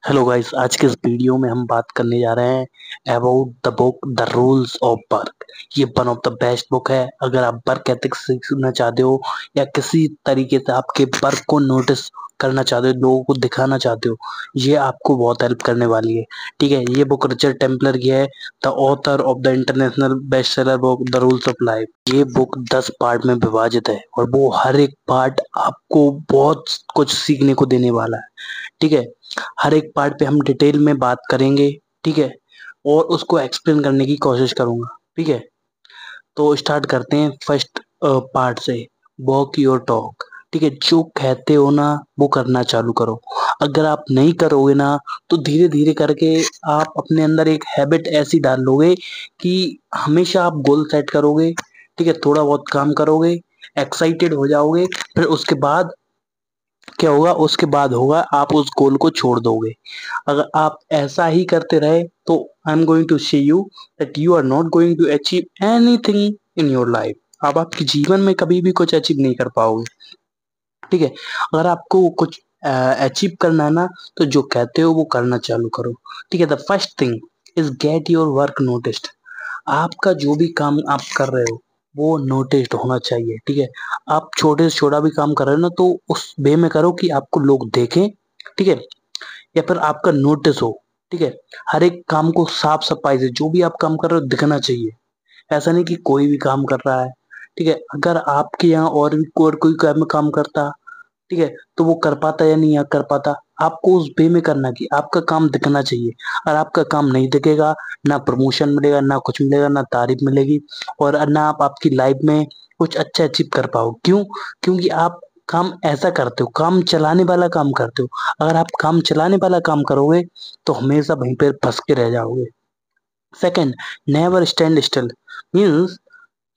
Hello guys, आज के इस वीडियो में हम बात करने जा रहे हैं about the book the rules of work. ये one of the best book है। अगर आप वर्क एथिक्स सीखना चाहते हो या किसी तरीके से आपके वर्क को नोटिस करना चाहते हो, लोगों को दिखाना चाहते हो, ये आपको बहुत हेल्प करने वाली है। ठीक है, ये बुक रिचर्ड टेम्पलर की है, the author of the international best seller book the rules of life. ये बुक 10 पार्ट में विभाजित है और वो हर एक पार्ट आपको बहुत कुछ सीखने को देने वाला है। ठीक है, हर एक पार्ट पे हम डिटेल में बात करेंगे। ठीक है, और उसको एक्सप्लेन करने की कोशिश करूंगा। ठीक है, तो स्टार्ट करते हैं फर्स्ट पार्ट से, वॉक योर टॉक। ठीक है, जो कहते हो ना वो करना चालू करो। अगर आप नहीं करोगे ना तो धीरे धीरे करके आप अपने अंदर एक हैबिट ऐसी डाल लोगे कि हमेशा आप गोल सेट करोगे। ठीक है, थोड़ा बहुत काम करोगे, एक्साइटेड हो जाओगे, फिर उसके बाद क्या होगा, उसके बाद होगा आप उस गोल को छोड़ दोगे। अगर आप ऐसा ही करते रहे तो I am going to say you that you are not going to achieve anything in your life. आप आपके जीवन में कभी भी कुछ अचीव नहीं कर पाओगे। ठीक है, अगर आपको कुछ अचीव करना है ना तो जो कहते हो वो करना चालू करो। ठीक है, the first thing is get your work noticed. आपका जो भी काम आप कर रहे हो वो नोटिस्ड होना चाहिए। ठीक है, आप छोटे से छोटा भी काम कर रहे हो ना तो उस वे में करो कि आपको लोग देखें। ठीक है, या फिर आपका नोटिस हो। ठीक है, हर एक काम को साफ सफाई से जो भी आप काम कर रहे हो दिखना चाहिए। ऐसा नहीं कि कोई भी काम कर रहा है। ठीक है, अगर आपके यहाँ और भी कोई काम करता, ठीक है, तो वो कर पाता या नहीं कर पाता। आपको उस वे में करना कि आपका काम दिखना चाहिए। और आपका काम नहीं दिखेगा, ना प्रमोशन मिलेगा, ना कुछ मिलेगा, ना तारीफ मिलेगी, और ना आप आपकी लाइफ में कुछ अच्छा अचीव कर पाओ। क्यों? क्योंकि आप काम ऐसा करते हो, काम चलाने वाला काम करते हो। अगर आप काम चलाने वाला काम करोगे तो हमेशा वहीं पर फंस के रह जाओगे। Second, never stand still. Means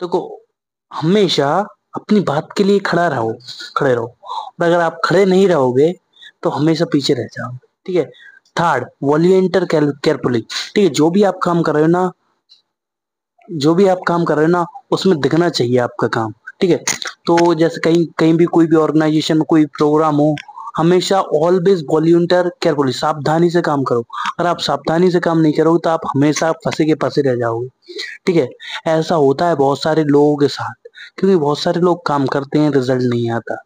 देखो, हमेशा अपनी बात के लिए खड़े रहो। और अगर आप खड़े नहीं रहोगे तो हमेशा पीछे रह जाओगे। ठीक है, थर्ड, वॉल्यूंटियर केयरफुली। ठीक है, जो भी आप काम कर रहे हो ना उसमें दिखना चाहिए आपका काम। ठीक है, तो जैसे कहीं कहीं भी कोई भी ऑर्गेनाइजेशन में कोई प्रोग्राम हो, हमेशा ऑलवेज वॉल्यूंटियर केयरफुली, सावधानी से काम करो। अगर आप सावधानी से काम नहीं करोगे तो आप हमेशा फंसे के फंसे रह जाओगे। ठीक है, ऐसा होता है बहुत सारे लोगों के साथ, क्योंकि बहुत सारे लोग काम करते हैं, रिजल्ट नहीं आता।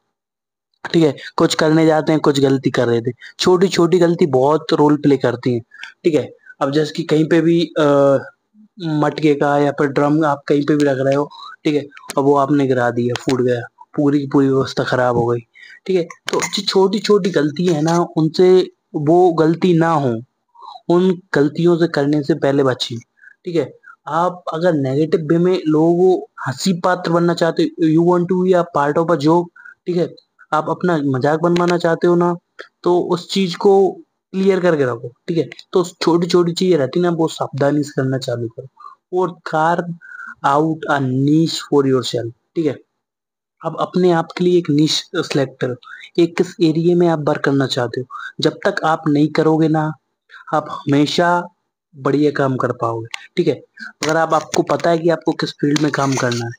ठीक है, कुछ करने जाते हैं, कुछ गलती कर रहे थे, छोटी छोटी गलती बहुत रोल प्ले करती हैं। ठीक है, अब जैसे कि कहीं पे भी मटके का या फिर ड्रम आप कहीं पे भी रख रहे हो, ठीक है, और वो आपने गिरा दिया, फूट गया, पूरी की पूरी व्यवस्था खराब हो गई। ठीक है, तो जो छोटी छोटी गलती है ना उनसे, वो गलती ना हो, उन गलतियों से करने से पहले बचिए। ठीक है, आप अगर नेगेटिव वे में लोगों को हंसी पात्र बनना चाहते हो, you want to be a part of a joke, ठीक है, आप अपना मजाक बनवाना चाहते हो ना, तो उस चीज को क्लियर करके रखो। ठीक है, तो छोटी छोटी चीजें रहती ना वो सावधानी से करना चालू करो। और carve out a niche for yourself. ठीक है, आप अपने आप के लिए एक निश सेलेक्ट करो, एक किस एरिया में आप वर्क करना चाहते हो। जब तक आप नहीं करोगे ना आप हमेशा बढ़िया काम कर पाओगे। ठीक है, अगर आप आपको पता है कि आपको किस फील्ड में काम करना है,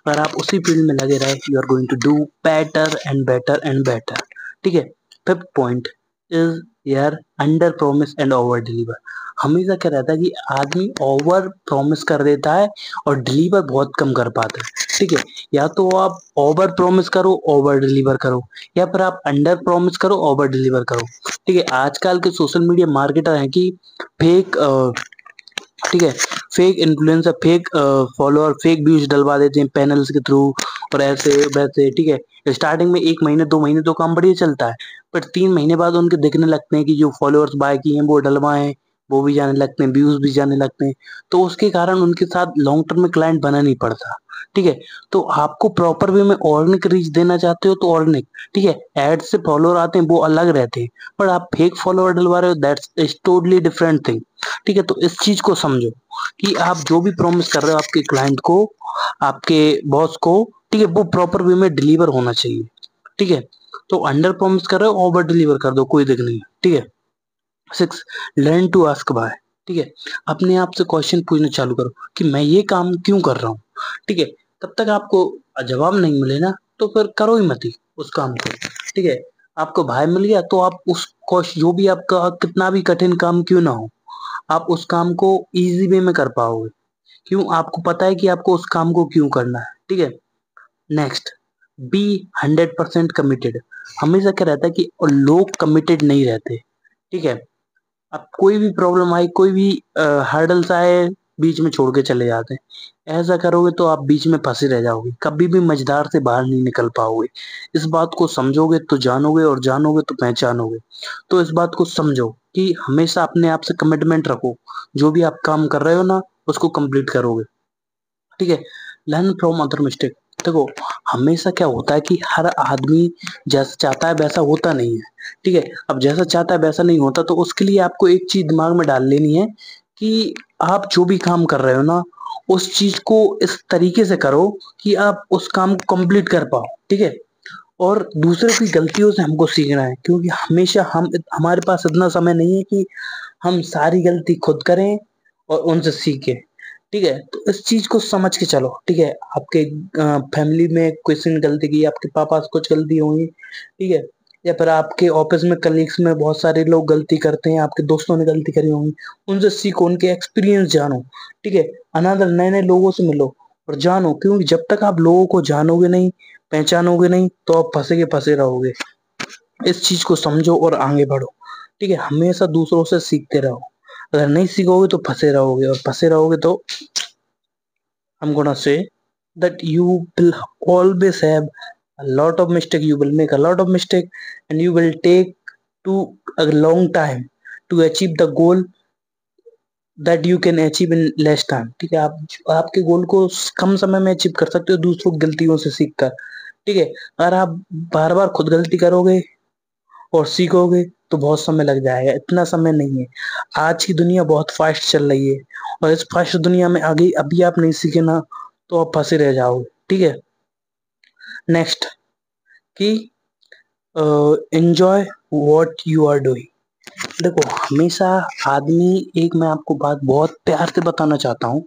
अगर आप उसी फील्ड में लगे रहे, you are going to do better and better and better. ठीक है, फिफ्थ पॉइंट इज यार under promise and over deliver. हमेशा क्या रहता है कि आदमी ओवर प्रॉमिस कर देता है और डिलीवर बहुत कम कर पाता है। ठीक है, या तो आप ओवर प्रॉमिस करो, ओवर डिलीवर करो, या फिर आप अंडर प्रॉमिस करो, ओवर डिलीवर करो। ठीक है, आजकल के सोशल मीडिया मार्केटर हैं कि फेक, ठीक है, fake influencer, fake follower, fake views डलवा देते हैं पैनल्स के थ्रू, और ऐसे वैसे। ठीक है, स्टार्टिंग में 1 महीने 2 महीने तो काम बढ़िया चलता है, बट 3 महीने बाद उनके दिखने लगते हैं कि जो फॉलोअर्स बाय किए हैं वो डलवाए, वो भी जाने लगते हैं, व्यूज भी जाने लगते हैं। तो उसके कारण उनके साथ लॉन्ग टर्म में क्लाइंट बना नहीं पड़ता। ठीक है, तो आपको प्रॉपर वे में ऑर्गेनिक रीच देना चाहते हो तो ऑर्गेनिक, ठीक है, एड से फॉलोअर आते हैं वो अलग रहते हैं, पर आप फेक फॉलोअर डलवा रहे हो, दैट्स टोटली डिफरेंट थिंग। ठीक है, तो इस चीज को समझो कि आप जो भी प्रॉमिस कर रहे हो आपके क्लाइंट को, आपके बॉस को, ठीक है, वो प्रॉपर वे में डिलीवर होना चाहिए। ठीक है, तो अंडर प्रॉमिस कर रहे हो, ओवर डिलीवर कर दो, कोई दिक्कत नहीं। ठीक है, six, learn to ask why. ठीक है, अपने आप से क्वेश्चन पूछना चालू करो कि मैं ये काम क्यों कर रहा हूँ। ठीक है, तब तक आपको जवाब नहीं मिले ना तो फिर करो ही मत ही उस काम को। ठीक है, आपको भाई मिल गया तो आप उसको, जो भी आपका कितना भी कठिन काम क्यों ना हो, आप उस काम को इजी वे में कर पाओगे। क्यों? आपको पता है कि आपको उस काम को क्यों करना है। ठीक है। Next, be 100% committed. हमेशा क्या रहता है कि लोग कमिटेड नहीं रहते। ठीक है। अब कोई भी प्रॉब्लम आई, कोई भी हर्डल्स आए, बीच में छोड़ के चले जाते हैं। ऐसा करोगे तो आप बीच में फंसे रह जाओगे, कभी भी मझधार से बाहर नहीं निकल पाओगे। इस बात को समझोगे तो जानोगे, और जानोगे तो पहचानोगे। तो इस बात को समझो कि हमेशा अपने आप से कमिटमेंट रखो। जो भी आप काम कर रहे हो ना, उसको कंप्लीट करोगे। ठीक है। Learn from other mistake. देखो, हमेशा क्या होता है कि हर आदमी जैसा चाहता है वैसा होता नहीं है। ठीक है। अब जैसा चाहता है वैसा नहीं होता, तो उसके लिए आपको एक चीज दिमाग में डाल लेनी है कि आप जो भी काम कर रहे हो ना, उस चीज को इस तरीके से करो कि आप उस काम को कंप्लीट कर पाओ। ठीक है। और दूसरे की गलतियों से हमको सीखना है, क्योंकि हमेशा हमारे पास इतना समय नहीं है कि हम सारी गलती खुद करें और उनसे सीखें। ठीक है। तो इस चीज को समझ के चलो। ठीक है। आपके फैमिली में किसी ने गलती की, आपके पापा से कुछ गलती हुई, ठीक है, या फिर आपके ऑफिस में कलीग्स में बहुत सारे लोग गलती करते हैं, आपके दोस्तों ने गलती करी होंगी, उनसे सीखो, उनके एक्सपीरियंस जानो। ठीक है। अनदर नए नए लोगों से मिलो और जानो, क्योंकि जब तक आप लोगों को जानोगे नहीं, पहचानोगे नहीं, तो आप फंसे के फंसे रहोगे। इस चीज को समझो और आगे बढ़ो। ठीक है। हमेशा दूसरों से सीखते रहो। अगर नहीं सीखोगे तो फंसे रहोगे, और फंसे रहोगे तो I'm gonna say that you will always have a lot of mistake. You will make a lot of mistake, and you will take to a long time to achieve the goal that you can achieve in less time. ठीक है। आप आपके गोल को कम समय में achieve कर सकते हो दूसरों की गलतियों से सीख कर। ठीक है। अगर आप बार बार खुद गलती करोगे और सीखोगे तो बहुत समय लग जाएगा, इतना समय नहीं है। आज की दुनिया बहुत फास्ट चल रही है, और इस फास्ट दुनिया में आगे अभी आप नहीं सीखे ना, तो आप फंसे रह जाओगे। ठीक है। नेक्स्ट, कि enjoy what you are doing. देखो, हमेशा आदमी, एक मैं आपको बात बहुत प्यार से बताना चाहता हूँ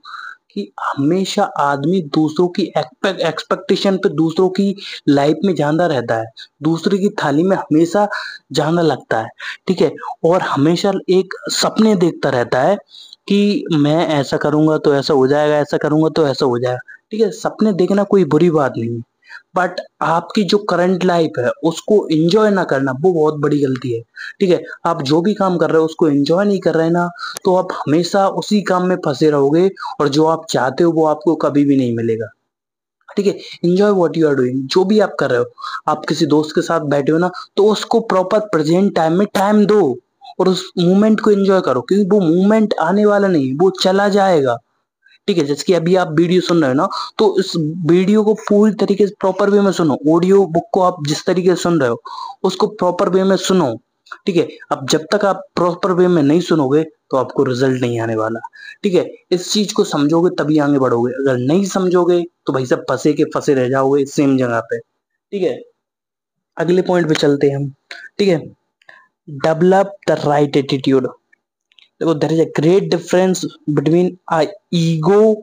कि हमेशा आदमी दूसरों की एक्सपेक्टेशन पे, दूसरों की लाइफ में ज्यादा रहता है, दूसरे की थाली में हमेशा ज्यादा लगता है। ठीक है। और हमेशा एक सपने देखता रहता है कि मैं ऐसा करूंगा तो ऐसा हो जाएगा, ऐसा करूंगा तो ऐसा हो जाएगा। ठीक है। सपने देखना कोई बुरी बात नहीं है, बट आपकी जो करंट लाइफ है उसको एंजॉय ना करना, वो बहुत बड़ी गलती है। ठीक है। आप जो भी काम कर रहे हो उसको एंजॉय नहीं कर रहे ना, तो आप हमेशा उसी काम में फंसे रहोगे, और जो आप चाहते हो वो आपको कभी भी नहीं मिलेगा। ठीक है। Enjoy what you are doing. जो भी आप कर रहे हो, आप किसी दोस्त के साथ बैठे हो ना, तो उसको प्रॉपर प्रेजेंट टाइम में टाइम दो, और उस मोमेंट को एंजॉय करो, क्योंकि वो मोमेंट आने वाला नहीं, वो चला जाएगा। ठीक है। जैसे कि अभी आप वीडियो सुन रहे हो ना, तो इस वीडियो को पूरी तरीके से प्रॉपर वे में सुनो। ऑडियो बुक को आप जिस तरीके से सुन रहे हो, उसको प्रॉपर वे में सुनो। ठीक है। अब जब तक आप प्रॉपर वे में नहीं सुनोगे, तो आपको रिजल्ट नहीं आने वाला। ठीक है। इस चीज को समझोगे तभी आगे बढ़ोगे, अगर नहीं समझोगे तो भाई सब फंसे के फंसे रह जाओगे सेम जगह पे। ठीक है। अगले पॉइंट पे चलते हैं हम। ठीक है। Develop the right attitude. देखो, there is a great difference between a ego,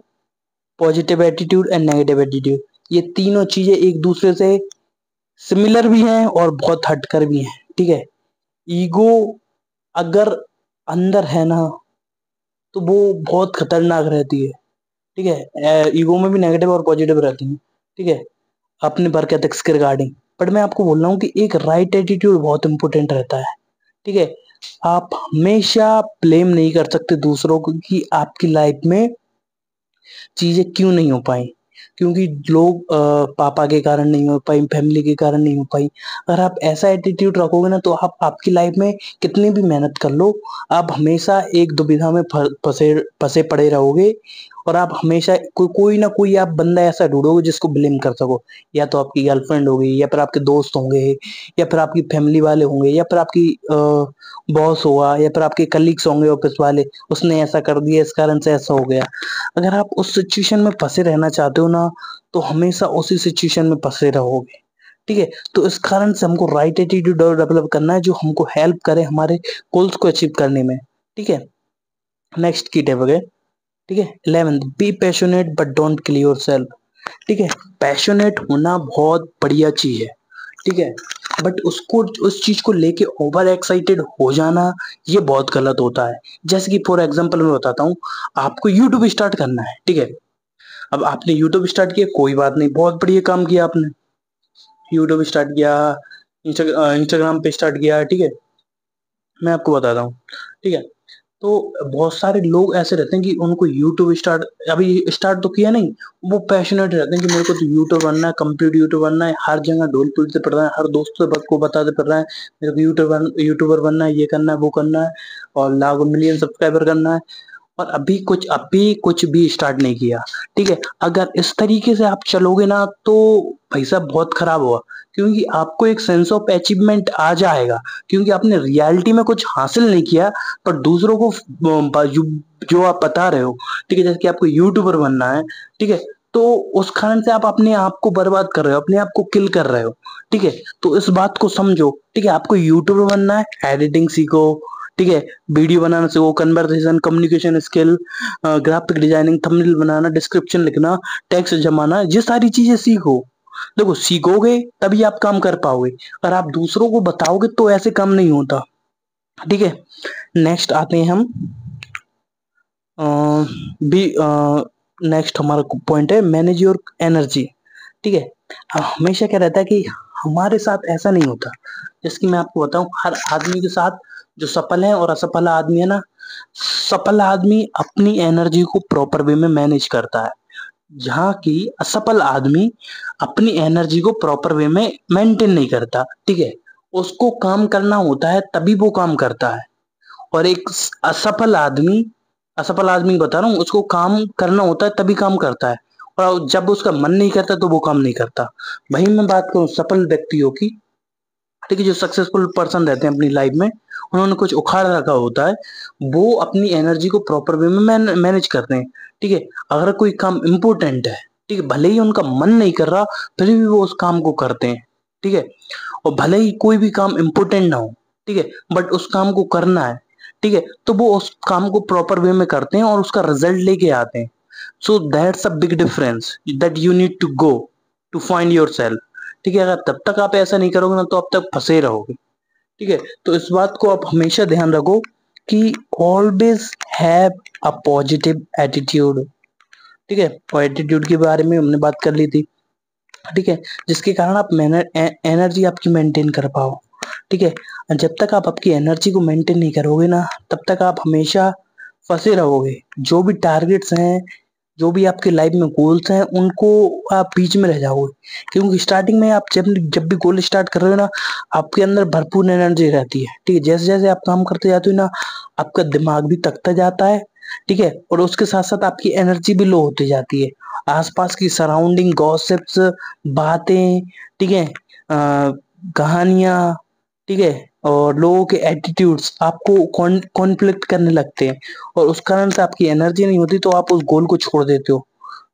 positive attitude and negative attitude. ये तीनों चीजें एक दूसरे से सिमिलर भी हैं और बहुत हटकर भी हैं। ठीक है। ईगो अगर अंदर है ना, तो वो बहुत खतरनाक रहती है। ठीक है। ईगो में भी नेगेटिव और पॉजिटिव रहती है। ठीक है। अपने वर्क एथिक्स के रिगार्डिंग। बट मैं आपको बोल रहा हूँ कि एक राइट एटीट्यूड बहुत इंपॉर्टेंट रहता है। ठीक है। आप हमेशा ब्लेम नहीं कर सकते दूसरों को कि आपकी लाइफ में चीजें क्यों नहीं हो पाई, क्योंकि लोग पापा के कारण नहीं हो पाई, फैमिली के कारण नहीं हो पाई। अगर आप ऐसा एटीट्यूड रखोगे ना, तो आप आपकी लाइफ में कितनी भी मेहनत कर लो, आप हमेशा एक दुविधा में फंसे फंसे पड़े रहोगे। और आप हमेशा कोई ना कोई आप बंदा ऐसा ढूंढोगे जिसको ब्लेम कर सको। या तो आपकी गर्लफ्रेंड होगी, या फिर आपके दोस्त होंगे, या फिर आपकी फैमिली वाले होंगे, या फिर आपकी बॉस होगा, या फिर आपके कलीग्स होंगे ऑफिस वाले, उसने ऐसा कर दिया इस कारण से ऐसा हो गया। अगर आप उस सिचुएशन में फंसे रहना चाहते हो ना, तो हमेशा उसी सिचुएशन में फंसे रहोगे। ठीक है। तो इस कारण से हमको राइट एटीट्यूड डेवलप करना है, जो हमको हेल्प करे हमारे गोल्स को अचीव करने में। ठीक है। नेक्स्ट की टिप है। ठीक है। 11, be passionate but don't kill your self. ठीक है। पैशनेट होना बहुत बढ़िया चीज है। ठीक है। बट उसको उस चीज को लेके ओवर एक्साइटेड हो जाना ये बहुत गलत होता है। जैसे कि फॉर एग्जांपल मैं बताता हूँ, आपको यूट्यूब स्टार्ट करना है, ठीक है। अब आपने यूट्यूब स्टार्ट किया, कोई बात नहीं, बहुत बढ़िया काम किया आपने, यूट्यूब स्टार्ट किया, इंस्टाग्राम पे स्टार्ट किया, ठीक है। मैं आपको बताता हूँ, ठीक है। तो बहुत सारे लोग ऐसे रहते हैं कि उनको यूट्यूब स्टार्ट, अभी स्टार्ट तो किया नहीं, वो पैशनेट रहते हैं कि मेरे को तो यूट्यूब बनना है, कंप्लीट यूट्यूब बनना है, हर जगह ढोल पीटते पड़ रहा है, हर दोस्त को बताते पड़ रहा है मेरे को यूट्यूबर बनना है, ये करना है, वो करना है, और लाखों मिलियन सब्सक्राइबर करना है, और अभी कुछ भी स्टार्ट नहीं किया, ठीक है। अगर इस तरीके से आप चलोगे ना तो भाई साहब बहुत खराब होगा, क्योंकि आपको एक सेंस ऑफ अचीवमेंट आ जाएगा, क्योंकि आपने रियलिटी में कुछ हासिल नहीं किया, पर दूसरों को जो आप बता रहे हो, ठीक है, जैसे कि आपको यूट्यूबर बनना है, ठीक है, तो उस कारण से आप अपने आप को बर्बाद कर रहे हो, अपने आप को किल कर रहे हो, ठीक है। तो इस बात को समझो, ठीक है, आपको यूट्यूबर बनना है, एडिटिंग सीखो, ठीक है, वीडियो बनाना सीखो, conversation, communication skill, graphic designing, thumbnail बनाना, डिस्क्रिप्शन लिखना, टेक्स्ट जमाना, ये सारी चीजें सीखो। देखो, सीखोगे तभी आप काम कर पाओगे, और आप दूसरों को बताओगे तो ऐसे काम नहीं होता, ठीक है। नेक्स्ट आते हैं हम, अ, भी नेक्स्ट हमारा पॉइंट है मैनेज योर एनर्जी, ठीक है। हमेशा क्या रहता है कि हमारे साथ ऐसा नहीं होता, जैसे कि मैं आपको बताऊं, हर आदमी के साथ जो सफल है और असफल आदमी है ना, सफल आदमी अपनी एनर्जी को प्रॉपर वे में मैनेज करता है, जहाँ की असफल आदमी अपनी एनर्जी को प्रॉपर वे में मेंटेन नहीं करता, ठीक है। उसको काम करना होता है तभी वो काम करता है, और एक असफल आदमी, असफल आदमी बता रहा हूँ, उसको काम करना होता है तभी काम करता है, और जब उसका मन नहीं करता तो वो काम नहीं करता। भाई मैं बात करूँ सफल व्यक्तियों की, ठीक है, जो सक्सेसफुल पर्सन रहते हैं अपनी लाइफ में, उन्होंने कुछ उखाड़ रखा होता है, वो अपनी एनर्जी को प्रॉपर वे में मैनेज करते हैं, ठीक है। अगर कोई काम इम्पोर्टेंट है, ठीक है, भले ही उनका मन नहीं कर रहा, फिर भी वो उस काम को करते हैं, ठीक है। और भले ही कोई भी काम इम्पोर्टेंट ना हो, ठीक है, बट उस काम को करना है, ठीक है, तो वो उस काम को प्रॉपर वे में करते हैं और उसका रिजल्ट लेके आते हैं। So that's a big difference that you need to go to find yourself, ठीक है। अगर तब तक आप ऐसा नहीं करोगे ना तो अब तक फंसे रहोगे, ठीक है। तो इस बात को आप हमेशा ध्यान रखो कि always have a positive attitude, ठीक है। और एटीट्यूड के बारे में हमने बात कर ली थी, ठीक है, जिसके कारण आप एनर्जी आपकी मेंटेन कर पाओ, ठीक है। जब तक आप आपकी एनर्जी को मेंटेन नहीं करोगे ना, तब तक आप हमेशा फंसे रहोगे। जो भी टारगेट्स हैं, जो भी आपके लाइफ में गोल्स हैं, उनको आप बीच में रह जाओगे, क्योंकि स्टार्टिंग में आप जब जब भी गोल स्टार्ट कर रहे हो ना, आपके अंदर भरपूर एनर्जी रहती है, ठीक है। जैसे जैसे आप काम करते जाते हो ना, आपका दिमाग भी थकता जाता है, ठीक है, और उसके साथ साथ आपकी एनर्जी भी लो होती जाती है। आसपास की सराउंडिंग गॉसिप्स, बातें, ठीक है, कहानियां, ठीक है, और लोगों के एटीट्यूड्स आपको कॉन्फ्लिक्ट करने लगते हैं, और उस कारण से आपकी एनर्जी नहीं होती, तो आप उस गोल को छोड़ देते हो,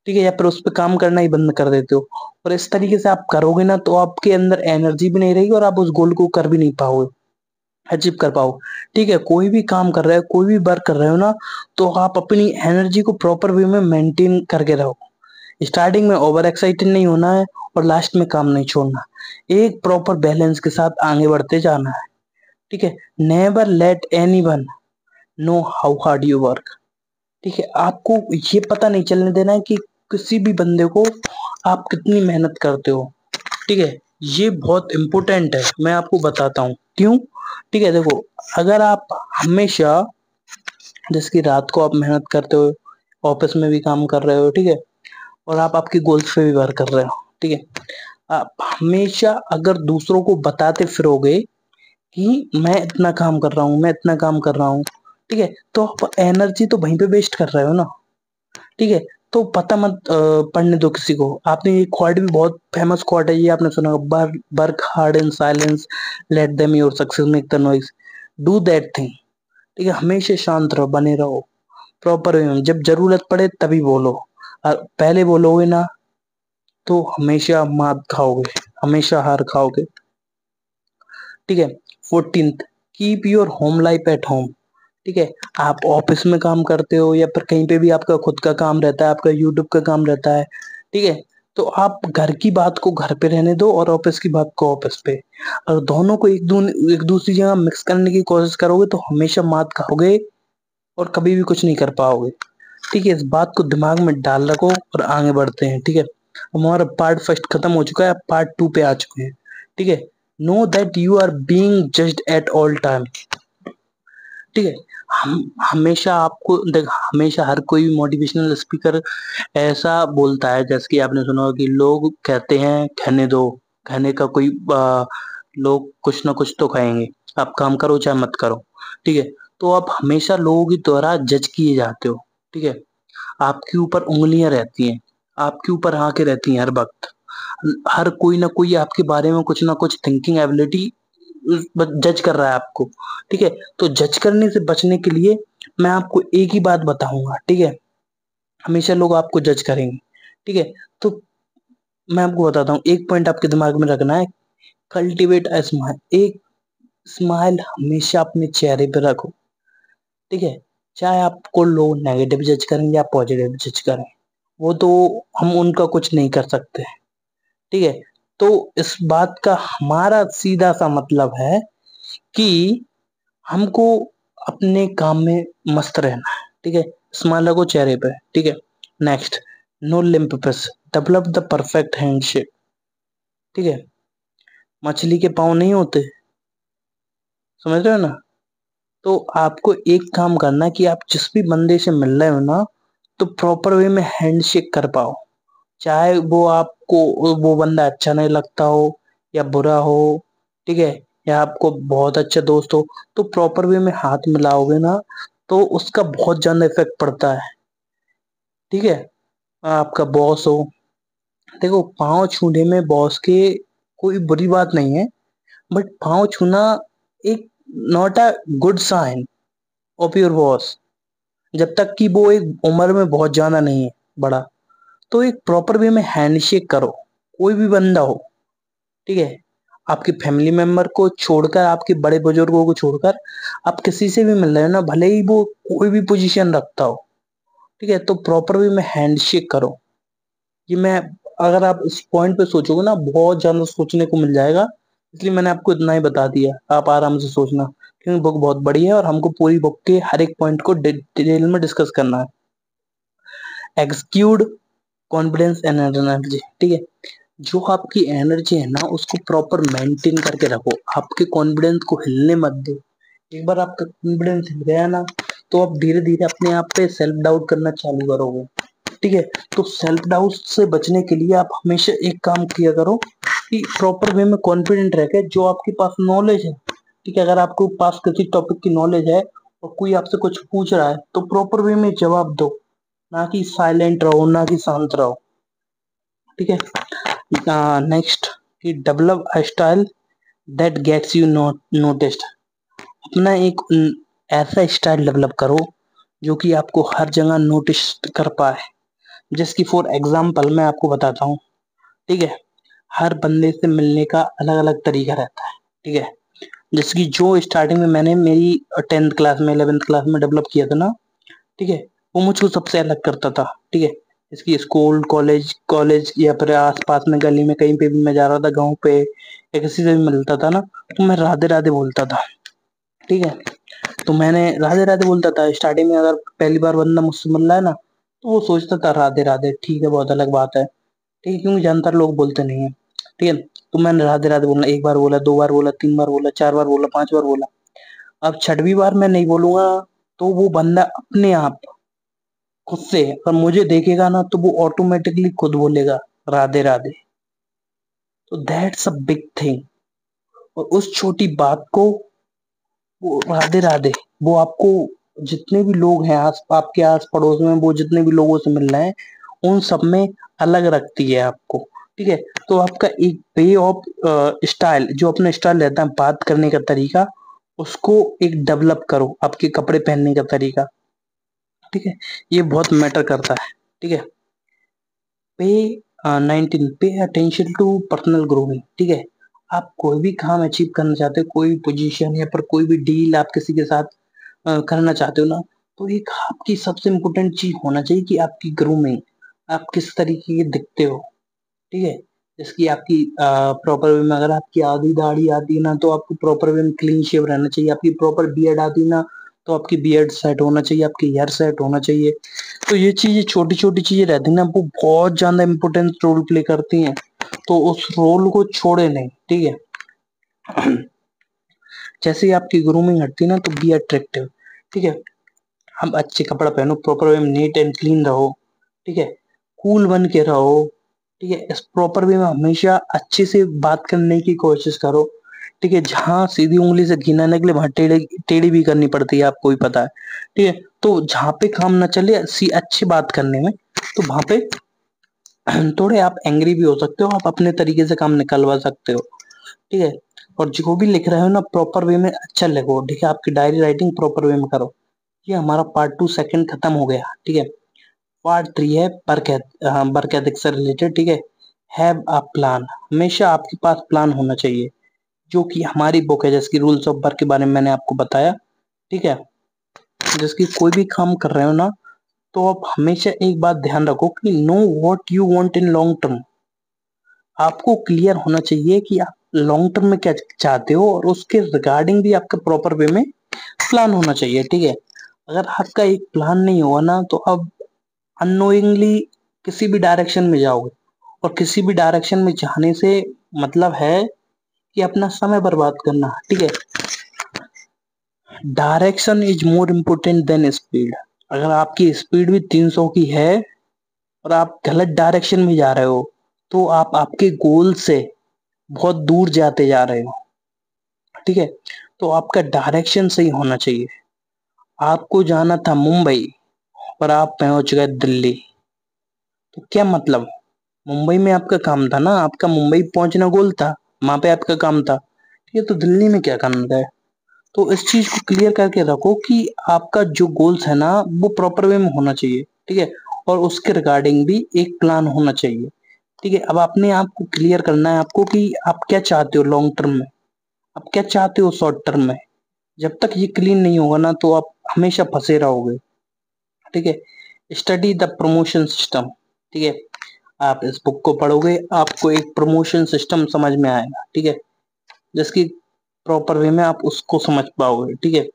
ठीक है, या फिर उस पर काम करना ही बंद कर देते हो। और इस तरीके से आप करोगे ना तो आपके अंदर एनर्जी भी नहीं रहेगी, और आप उस गोल को कर भी नहीं पाओगे, अचीव कर पाओ, ठीक है। कोई भी काम कर रहे हो, कोई भी वर्क कर रहे हो ना, तो आप अपनी एनर्जी को प्रॉपर वे में मेंटेन करके रहो। स्टार्टिंग में ओवर एक्साइटेड नहीं होना है, और लास्ट में काम नहीं छोड़ना, एक प्रॉपर बैलेंस के साथ आगे बढ़ते जाना है, ठीक है। Never let any one know how hard you work, ठीक है। आपको ये पता नहीं चलने देना है कि किसी भी बंदे को आप कितनी मेहनत करते हो, ठीक है। ये बहुत इंपॉर्टेंट है, मैं आपको बताता हूँ क्यों, ठीक है। देखो, अगर आप हमेशा, जैसे कि रात को आप मेहनत करते हो, ऑफिस में भी काम कर रहे हो, ठीक है, और आप आपकी गोल्स पे भी वर्क कर रहे हो, ठीक है, आप हमेशा अगर दूसरों को बताते फिरोगे कि मैं इतना काम कर रहा हूँ, मैं इतना काम कर रहा हूँ, ठीक है, तो आप एनर्जी तो वहीं पे वेस्ट कर रहे हो ना, ठीक है। तो पता मत पढ़ने दो किसी को। आपने ये क्वार्ट भी बहुत फेमस क्वार्ट है, ये आपने सुना होगा, work hard in silence, let them your success make the noise, do that thing, ठीक है। हमेशा शांत रहो, बने रहो, प्रॉपर वे में, जब जरूरत पड़े तभी बोलो, और पहले बोलोगे ना तो हमेशा मात खाओगे, हमेशा हार खाओगे, ठीक है। 14th, keep your home life at home, ठीक है। आप ऑफिस में काम करते हो या फिर कहीं पे भी आपका खुद का काम रहता है, आपका यूट्यूब का काम रहता है, ठीक है, तो आप घर की बात को घर पे रहने दो और ऑफिस की बात को ऑफिस पे। और दोनों को एक दूसरी जगह मिक्स करने की कोशिश करोगे तो हमेशा मात खाओगे और कभी भी कुछ नहीं कर पाओगे। ठीक है, इस बात को दिमाग में डाल रखो और आगे बढ़ते हैं। ठीक है, हमारा पार्ट फर्स्ट खत्म हो चुका है, पार्ट टू पे आ चुके हैं। ठीक है, know that you are being judged at all time. ठीक है, हम हमेशा आपको देख, हमेशा हर कोई मोटिवेशनल स्पीकर ऐसा बोलता है, जैसे कि आपने सुना होगा कि लोग कहते हैं कहने दो, कहने का कोई लोग कुछ ना कुछ तो कहेंगे, आप काम करो चाहे मत करो। ठीक है, तो आप हमेशा लोगों की द्वारा जज किए जाते हो। ठीक है, आपके ऊपर उंगलियां रहती हैं, आपके ऊपर आंखें रहती हैं हर वक्त। हर कोई ना कोई आपके बारे में कुछ ना कुछ थिंकिंग एबिलिटी जज कर रहा है आपको। ठीक है, तो जज करने से बचने के लिए मैं आपको एक ही बात बताऊंगा। ठीक है, हमेशा लोग आपको जज करेंगे। ठीक है, तो मैं आपको बताता हूँ, एक पॉइंट आपके दिमाग में रखना है, कल्टिवेट अ स्माइल। एक स्माइल हमेशा अपने चेहरे पे रखो। ठीक है, चाहे आपको लोग नेगेटिव जज करें या पॉजिटिव जज करें, वो तो हम उनका कुछ नहीं कर सकते। ठीक है, तो इस बात का हमारा सीधा सा मतलब है कि हमको अपने काम में मस्त रहना है। ठीक है, स्माइल रखो चेहरे पे। ठीक है, next, no limp fish, develop the perfect handshake. ठीक है, मछली के पाँव नहीं होते, समझ रहे हो ना? तो आपको एक काम करना है कि आप जिस भी बंदे से मिल रहे हो ना, तो प्रॉपर वे में हैंडशेक कर पाओ। चाहे वो आपको वो बंदा अच्छा नहीं लगता हो या बुरा हो, ठीक है, या आपको बहुत अच्छा दोस्त हो, तो प्रॉपर वे में हाथ मिलाओगे ना, तो उसका बहुत ज्यादा इफेक्ट पड़ता है। ठीक है, आपका बॉस हो, देखो पाँव छूने में बॉस के कोई बुरी बात नहीं है, बट पाँव छूना एक not a good sign of your boss, जब तक कि वो एक उम्र में बहुत ज्यादा नहीं है बड़ा। तो एक प्रॉपर वे में हैंडशेक करो, कोई भी बंदा हो। ठीक है, आपके फैमिली मेंबर को छोड़कर, आपके बड़े बुजुर्गों को छोड़कर आप किसी से भी मिल रहे हो ना, भले ही वो कोई भी पोजीशन रखता हो, ठीक है, तो प्रॉपर वे में हैंडशेक करो। ये मैं, अगर आप इस पॉइंट पे सोचोगे ना, बहुत ज्यादा सोचने को मिल जाएगा। इसलिए मैंने आपको इतना ही बता दिया, आप आराम से सोचना, क्योंकि बुक बहुत बड़ी है और हमको पूरी बुक के हर एक पॉइंट को डिटेल में डिस्कस करना है। Execute confidence and energy. ठीक है, जो आपकी एनर्जी है ना, उसको प्रॉपर मेंटेन करके रखो, आपके कॉन्फिडेंस को हिलने मत दो। एक बार आपका कॉन्फिडेंस हिल गया ना, तो आप धीरे धीरे अपने आप पे सेल्फ डाउट करना चालू करोगे। ठीक है, तो सेल्फ डाउट से बचने के लिए आप हमेशा एक काम किया करो कि प्रॉपर वे में कॉन्फिडेंट रह के, जो आपके पास नॉलेज है, ठीक है, अगर आपको पास किसी टॉपिक की नॉलेज है और कोई आपसे कुछ पूछ रहा है, तो प्रॉपर वे में जवाब दो, ना कि साइलेंट रहो, ना कि शांत रहो। ठीक है, नेक्स्ट, कि develop a style that gets you noticed. अपना एक ऐसा स्टाइल डेवलप करो जो कि आपको हर जगह नोटिस कर पाए। जिसकी फॉर एग्जाम्पल मैं आपको बताता हूँ। ठीक है, हर बंदे से मिलने का अलग अलग तरीका रहता है। ठीक है, जैसे कि जो स्टार्टिंग में मैंने मेरी 10th क्लास में 11th क्लास में डेवलप किया था ना, ठीक है, वो मुझको सबसे अलग करता था। ठीक है, इसकी स्कूल कॉलेज कॉलेज या फिर आस पास में गली में कहीं पे भी मैं जा रहा था, गाँव पे या किसी से भी मिलता था ना, तो मैं राधे राधे बोलता था। ठीक है, तो मैंने राधे राधे बोलता था स्टार्टिंग में। अगर पहली बार बंदा मुझसे मिल रहा है ना, तो वो सोचता था राधे राधे, ठीक है, बहुत अलग बात है। ठीक है, क्योंकि ज्यादातर लोग बोलते नहीं है। ठीक है, तो मैंने राधे राधे बोलना, एक बार बोला, दो बार बोला, तीन बार बोला, चार बार बोला, पांच बार बोला। अब छठवीं बार मैं नहीं बोलूंगा, तो वो बंदा अपने आप खुद से अगर मुझे देखेगा ना, तो वो ऑटोमेटिकली खुद बोलेगा राधे राधे। तो दैट्स अ बिग थिंग। और उस छोटी बात को, वो राधे राधे, वो आपको, जितने भी लोग हैं आस आपके आस पड़ोस में, वो जितने भी लोगों से मिल रहे हैं, उन सब में अलग रखती है आपको। ठीक है, तो आपका एक वे ऑफ स्टाइल, जो अपना स्टाइल रहता है बात करने का तरीका, उसको एक डेवलप करो, आपके कपड़े पहनने का तरीका। ठीक है, ये बहुत मैटर करता है। ठीक है, पे 19, pay attention to personal growing. ठीक है, आप कोई भी काम अचीव करना चाहते हो, कोई भी पोजीशन या फिर कोई भी डील आप किसी के साथ करना चाहते हो ना, तो एक आपकी सबसे इम्पोर्टेंट चीज होना चाहिए कि आपकी ग्रूमिंग, आप किस तरीके के दिखते हो। ठीक है। जिसकी आपकी प्रॉपर वे में, अगर आपकी आधी दाढ़ी आती है ना तो आपको प्रॉपर वे में क्लीन शेव रहना चाहिए। आपकी प्रॉपर बियर्ड आती है ना तो आपकी बियर्ड सेट होना चाहिए, आपकी हेयर सेट होना चाहिए। तो ये चीजें, छोटी छोटी चीजें रहती है ना, वो बहुत ज्यादा इंपॉर्टेंट रोल प्ले करती हैं। तो उस रोल को छोड़े नहीं, ठीक है। जैसे ही आपकी ग्रूमिंग हटती है ना तो बी अट्रैक्टिव, ठीक है। हम अच्छे कपड़ा पहनो, प्रॉपर वे में नीट एंड क्लीन रहो, ठीक है। कूल बन के रहो, ठीक है। इस प्रॉपर वे में हमेशा अच्छे से बात करने की कोशिश करो, ठीक है। जहाँ सीधी उंगली से घी ना निकले वहां टेढ़े टेढ़ी भी करनी पड़ती है, आपको भी पता है, ठीक है। तो जहाँ पे काम ना चले सी अच्छी बात करने में, तो वहां पे थोड़े आप एंग्री भी हो सकते हो, आप अपने तरीके से काम निकलवा सकते हो, ठीक है। और जो भी लिख रहे हो ना प्रॉपर वे में अच्छा लिखो, ठीक है। आपकी डायरी राइटिंग प्रॉपर वे में करो। ये हमारा पार्ट 2 सेकंड खत्म हो गया, ठीक है। पार्ट 3 है वर्क एथिक से रिलेटेड, ठीक है। हैव अ प्लान, हमेशा आपके पास प्लान होना चाहिए, जो कि हमारी बुक है जिसकी रूल्स ऑफ वर्क के बारे में मैंने आपको बताया, ठीक है। जिसकी कोई भी काम कर रहे हो ना, तो आप हमेशा एक बात ध्यान रखो कि know what you want in long term. आपको क्लियर होना चाहिए कि आप लॉन्ग टर्म में क्या चाहते हो, और उसके रिगार्डिंग भी आपका प्रॉपर वे में प्लान होना चाहिए, ठीक है। अगर आपका एक प्लान नहीं होगा ना तो आप अननोइंगली किसी भी डायरेक्शन में जाओगे, और किसी भी डायरेक्शन में जाने से मतलब है कि अपना समय बर्बाद करना, ठीक है। Direction is more important then speed. अगर आपकी स्पीड भी 300 की है और आप गलत डायरेक्शन में जा रहे हो, तो आप आपके गोल से बहुत दूर जाते जा रहे हो, ठीक है। तो आपका डायरेक्शन सही होना चाहिए। आपको जाना था मुंबई और आप पहुंच गए दिल्ली, तो क्या मतलब? मुंबई में आपका काम था ना, आपका मुंबई पहुंचना गोल था, वहां पे आपका काम था, ठीक है। तो दिल्ली में क्या करना है? तो इस चीज को क्लियर करके रखो कि आपका जो गोल्स है ना वो प्रॉपर वे में होना चाहिए, ठीक है। और उसके रिगार्डिंग भी एक प्लान होना चाहिए, ठीक है। अब अपने आप को क्लियर करना है आपको कि आप क्या चाहते हो लॉन्ग टर्म में, आप क्या चाहते हो शॉर्ट टर्म में। जब तक ये क्लीन नहीं होगा ना तो आप हमेशा फंसे रहोगे, ठीक है। स्टडी द प्रमोशन सिस्टम, ठीक है। आप इस बुक को पढ़ोगे आपको एक प्रमोशन सिस्टम समझ में आएगा, ठीक है। जिसकी प्रॉपर वे में आप उसको समझ पाओगे, ठीक है।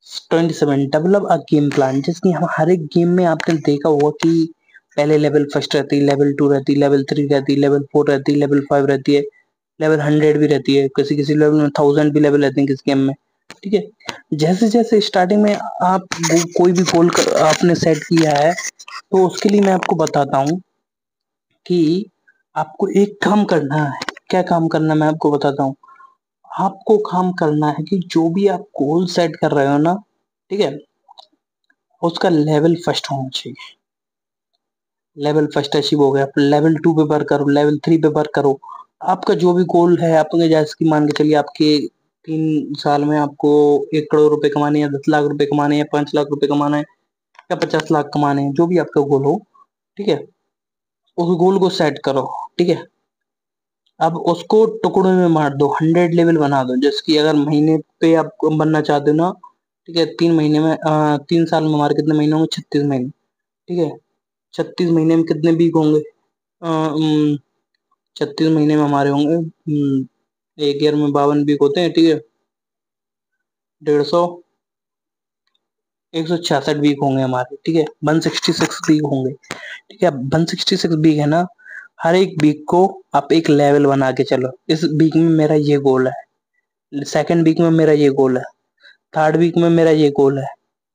27 डेवलप अ गेम प्लान, जिसकी हम हर एक गेम में आपने देखा होगा कि पहले लेवल फर्स्ट रहती है, लेवल 2 रहती है, लेवल 3 रहती है, लेवल 4 रहती है, लेवल 5 रहती है, लेवल 100 भी रहती है, किसी किसी लेवल में 1000 भी लेवल रहते हैं किस गेम में, ठीक है। जैसे जैसे स्टार्टिंग में आप कोई भी गोल आपने सेट किया है, तो उसके लिए मैं आपको बताता हूँ कि आपको एक काम करना है। क्या काम करना है मैं आपको बताता हूँ। आपको काम करना है कि जो भी आप गोल सेट कर रहे हो ना, ठीक है, उसका लेवल फर्स्ट होना चाहिए। लेवल फर्स्ट अचीव हो गया, आप लेवल 2 पे वर्क करो, लेवल 3 पे वर्क करो। आपका जो भी गोल है, आपने जैसे कि मान के चलिए आपके 3 साल में आपको 1 करोड़ रुपए कमाने, या 10 लाख रुपए कमाने, या 5 लाख रुपए कमाना है, या 50 लाख कमाने हैं, जो भी आपका गोल हो, ठीक है। उस गोल को सेट करो, ठीक है। अब उसको टुकड़ों में बांट दो, 100 लेवल बना दो। जैसे कि अगर महीने पे आप बनना चाहते हो ना, ठीक है, 3 महीने में 3 साल में हमारे कितने महीने होंगे? 36 महीने, ठीक है। 36 महीने में कितने वीक होंगे? 36 महीने में हमारे होंगे, एक ईयर में 52 वीक होते हैं, ठीक है। 150, 166 वीक होंगे हमारे, ठीक है। 166 वीक होंगे, ठीक है। 166 वीक है ना, हर एक वीक को आप एक लेवल बना के चलो। इस वीक में मेरा ये गोल है, सेकंड वीक में मेरा ये गोल है, थर्ड वीक में मेरा ये गोल है,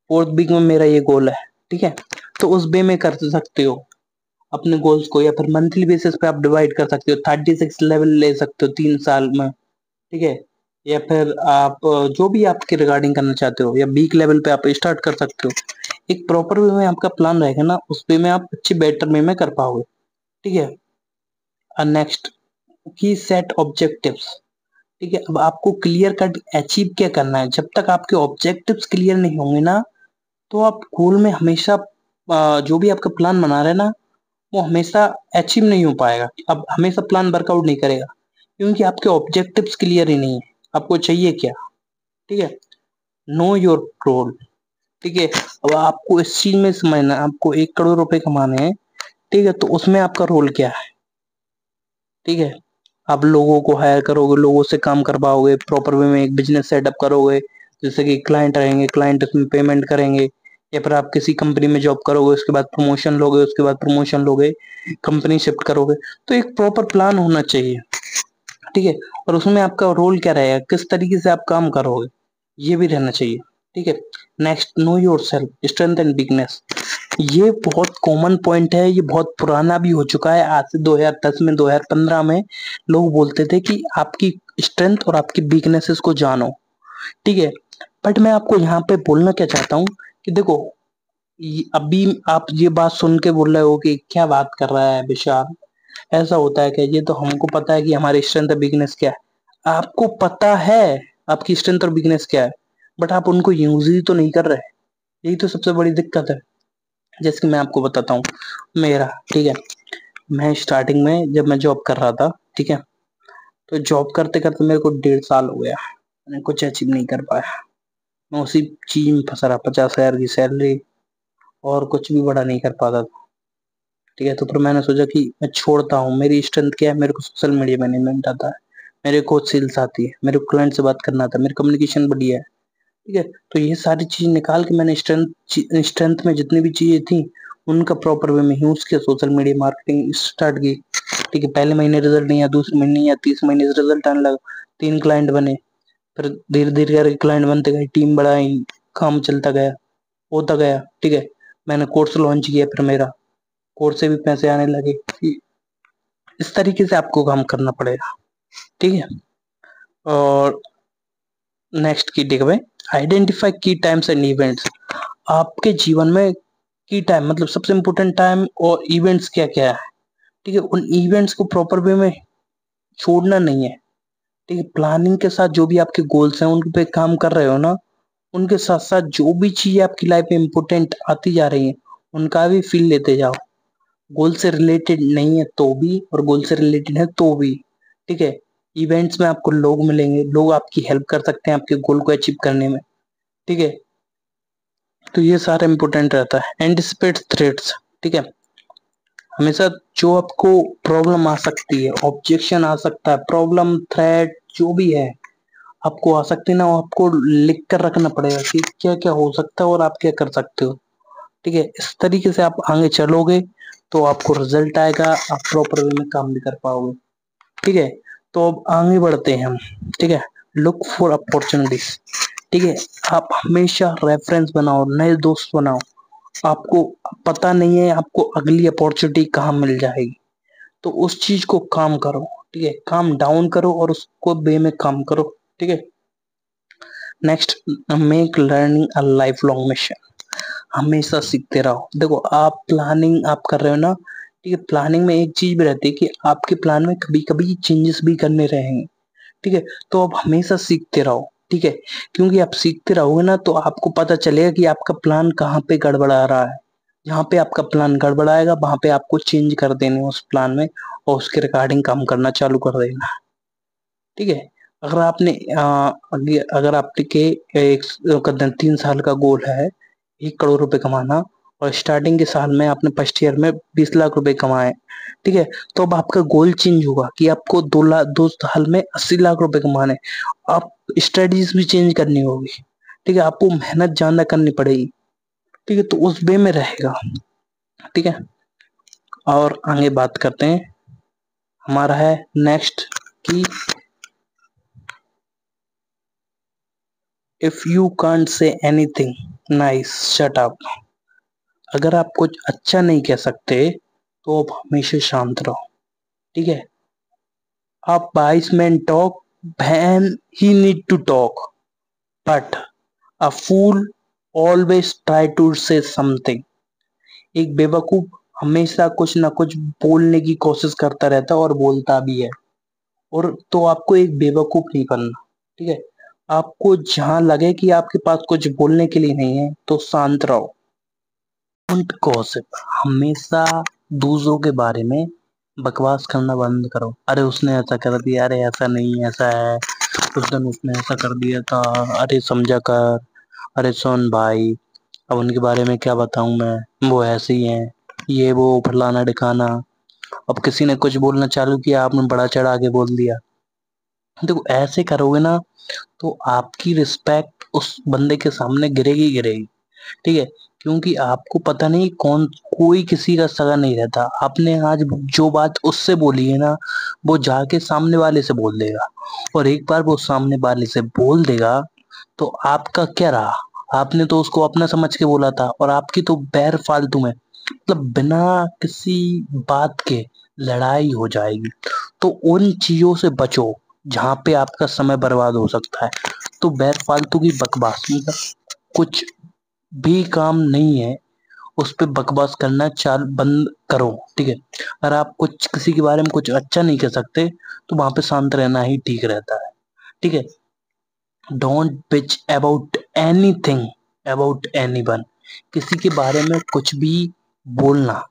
फोर्थ वीक में मेरा ये गोल है, ठीक है। तो उस वे में कर सकते हो अपने गोल्स को, या फिर मंथली बेसिस पे आप डिवाइड कर सकते हो, 36 लेवल ले सकते हो 3 साल में, ठीक है। या फिर आप जो भी आपके रिगार्डिंग करना चाहते हो, या वीक लेवल पे आप स्टार्ट कर सकते हो। एक प्रॉपर वे में आपका प्लान रहेगा ना, उस वे में आप अच्छी बेटर वे में कर पाओगे, ठीक है। नेक्स्ट की सेट ऑब्जेक्टिव्स, ठीक है। अब आपको क्लियर कट अचीव क्या करना है। जब तक आपके ऑब्जेक्टिव्स क्लियर नहीं होंगे ना, तो आप गोल में हमेशा जो भी आपका प्लान बना रहे हैं ना, वो हमेशा अचीव नहीं हो पाएगा। अब हमेशा प्लान वर्कआउट नहीं करेगा, क्योंकि आपके ऑब्जेक्टिव्स क्लियर ही नहीं है। आपको चाहिए क्या, ठीक है। नो योर रोल, ठीक है। अब आपको इस चीज में समझना है, आपको 1 करोड़ रुपए कमाने हैं, ठीक है। तो उसमें आपका रोल क्या है? ठीक है। आप लोगों को हायर करोगे, लोगों से काम करवाओगे, प्रॉपर वे में एक बिजनेस सेटअप करोगे, जैसे कि क्लाइंट रहेंगे, क्लाइंट उसमें पेमेंट करेंगे, या फिर आप किसी कंपनी में जॉब करोगे, उसके बाद प्रमोशन लोगे, उसके बाद प्रमोशन लोगे, कंपनी शिफ्ट करोगे। तो एक प्रॉपर प्लान होना चाहिए, ठीक है। और उसमें आपका रोल क्या रहेगा, किस तरीके से आप काम करोगे, ये भी रहना चाहिए, ठीक है। Next, know your self, strength and weakness. ये बहुत कॉमन पॉइंट है, ये बहुत पुराना भी हो चुका है। आज से 2010 में, 2015 में लोग बोलते थे कि आपकी स्ट्रेंथ और आपकी वीकनेसेस को जानो, ठीक है। बट मैं आपको यहाँ पे बोलना क्या चाहता हूँ कि देखो, अभी आप ये बात सुन के बोल रहे हो कि क्या बात कर रहा है विशाल, ऐसा होता है क्या, ये तो हमको पता है कि हमारी स्ट्रेंथ और वीकनेस क्या है। आपको पता है आपकी स्ट्रेंथ और वीकनेस क्या है, बट आप उनको यूज ही तो नहीं कर रहे। यही तो सबसे बड़ी दिक्कत है। जैसे कि मैं आपको बताता हूँ मेरा, ठीक है। मैं स्टार्टिंग में जब मैं जॉब कर रहा था, ठीक है, तो जॉब करते करते मेरे को 1.5 साल हो गया, मैंने कुछ अचीव नहीं कर पाया। मैं उसी चीज में फंसा रहा, 50,000 की सैलरी, और कुछ भी बड़ा नहीं कर पाता था, ठीक है। तो फिर मैंने सोचा कि मैं छोड़ता हूँ। मेरी स्ट्रेंथ क्या है, मेरे को सोशल मीडिया मैनेजमेंट आता है, मेरे को सेल्स आती है, मेरे को क्लाइंट से बात करना आता है, मेरी कम्युनिकेशन बढ़िया है, ठीक है। तो ये सारी चीज निकाल के मैंने स्ट्रेंथ स्ट्रेंथ में जितनी भी चीजें थी उनका प्रॉपर वे में यूज किया, सोशल मीडिया मार्केटिंग स्टार्ट की, ठीक है। पहले महीने रिजल्ट नहीं आया, दूसरे महीने नहीं आया, तीसरे महीने से रिजल्ट आने लगा, 3 क्लाइंट बने, फिर धीरे धीरे करके क्लाइंट बनते गए, टीम बढ़ाई, काम चलता गया, होता गया, ठीक है। मैंने कोर्स लॉन्च किया, फिर मेरा कोर्स से भी पैसे आने लगे। इस तरीके से आपको काम करना पड़ेगा, ठीक है। और नेक्स्ट की टेक अवे, आइडेंटिफाई की टाइम्स एंड इवेंट्स। आपके जीवन में की टाइम मतलब सबसे इंपॉर्टेंट टाइम और इवेंट्स क्या क्या है, ठीक है। उन इवेंट्स को प्रॉपर वे में छोड़ना नहीं है, ठीक है। प्लानिंग के साथ जो भी आपके गोल्स हैं उन पे काम कर रहे हो ना, उनके साथ साथ जो भी चीजें आपकी लाइफ में इंपॉर्टेंट आती जा रही हैं उनका भी फील लेते जाओ। गोल से रिलेटेड नहीं है तो भी, और गोल से रिलेटेड है तो भी, ठीक है। इवेंट्स में आपको लोग मिलेंगे, लोग आपकी हेल्प कर सकते हैं आपके गोल को अचीव करने में, ठीक है। तो ये सारा इंपॉर्टेंट रहता है। एंटिसिपेट थ्रेट्स, ठीक है। हमेशा जो आपको प्रॉब्लम आ सकती है, ऑब्जेक्शन आ सकता है, प्रॉब्लम थ्रेट जो भी है आपको आ सकती है ना, वो आपको लिख कर रखना पड़ेगा कि क्या क्या हो सकता है और आप क्या कर सकते हो, ठीक है। इस तरीके से आप आगे चलोगे तो आपको रिजल्ट आएगा, आप प्रॉपर वे में काम भी कर पाओगे, ठीक है। तो अब आगे बढ़ते हैं हम, ठीक है। लुक फॉर अपॉर्चुनिटीज, ठीक है। आप हमेशा रेफरेंस बनाओ, नए दोस्त बनाओ। आपको पता नहीं है आपको अगली अपॉर्चुनिटी कहाँ मिल जाएगी, तो उस चीज को काम करो, ठीक है। काम डाउन करो और उसको वे में काम करो, ठीक है। Next, make learning a life long mission. हमेशा सीखते रहो। देखो, आप प्लानिंग आप कर रहे हो ना, ठीक है। प्लानिंग में एक चीज भी रहती है कि आपके प्लान में कभी कभी चेंजेस भी करने रहेंगे, ठीक है। तो आप हमेशा सीखते रहो, ठीक है। क्योंकि आप सीखते रहोगे ना तो आपको पता चलेगा कि आपका प्लान कहाँ पे गड़बड़ा रहा है। जहाँ पे आपका प्लान गड़बड़ाएगा वहां पे आपको चेंज कर देने उस प्लान में, और उसके रिगार्डिंग काम करना चालू कर देना, ठीक है। अगर आपने अगर आपके एक 3 साल का गोल है 1 करोड़ रुपए कमाना, और स्टार्टिंग के साल में आपने फर्स्ट ईयर में 20 लाख रुपए कमाए, ठीक है। तो अब आपका गोल चेंज होगा कि आपको 2 साल में 80 लाख रुपए कमाने। आप स्ट्रेटजीज भी चेंज करनी होगी, ठीक है। आपको मेहनत ज्यादा करनी पड़ेगी, ठीक है। तो उस वे में रहेगा, ठीक है। और आगे बात करते हैं, हमारा है नेक्स्ट की, if you can't say anything nice shut up. अगर आप कुछ अच्छा नहीं कह सकते तो आप हमेशा शांत रहो, ठीक है। आप 22 man talk, when he need to talk, but a fool always try to say something. एक बेवकूफ हमेशा कुछ ना कुछ बोलने की कोशिश करता रहता है और बोलता भी है। और तो आपको एक बेवकूफ नहीं बनना, ठीक है। आपको जहां लगे कि आपके पास कुछ बोलने के लिए नहीं है तो शांत रहो। डोंट गॉसिप, हमेशा दूसरों के बारे में बकवास करना बंद करो। अरे उसने ऐसा कर दिया, अरे ऐसा नहीं ऐसा है, उस दिन उसने ऐसा कर दिया था, अरे समझा कर, अरे सुन भाई, अब उनके बारे में क्या बताऊं मैं, वो ऐसे ही हैं, ये वो फलाना ढिकाना। अब किसी ने कुछ बोलना चालू किया, आपने बड़ा चढ़ा के बोल दिया। देखो ऐसे करोगे ना तो आपकी रिस्पेक्ट उस बंदे के सामने गिरेगी गिरेगी। ठीक है, क्योंकि आपको पता नहीं कौन, कोई किसी का सगा नहीं रहता। आपने आज जो बात उससे बोली है ना, वो जाके सामने वाले से बोल देगा, और एक बार वो सामने वाले से बोल देगा तो आपका क्या रहा। आपने तो उसको अपना समझ के बोला था, और आपकी तो बैर फालतू में, मतलब बिना किसी बात के लड़ाई हो जाएगी। तो उन चीजों से बचो जहां पे आपका समय बर्बाद हो सकता है। तो बैर फालतू की बकवास, मतलब कुछ भी काम नहीं है उस पे बकवास करना चाल बंद करो। ठीक है, अगर आप कुछ किसी के बारे में कुछ अच्छा नहीं कह सकते तो वहां पे शांत रहना ही ठीक रहता है। ठीक है, don't bitch about anything about anyone. किसी के बारे में कुछ भी बोलना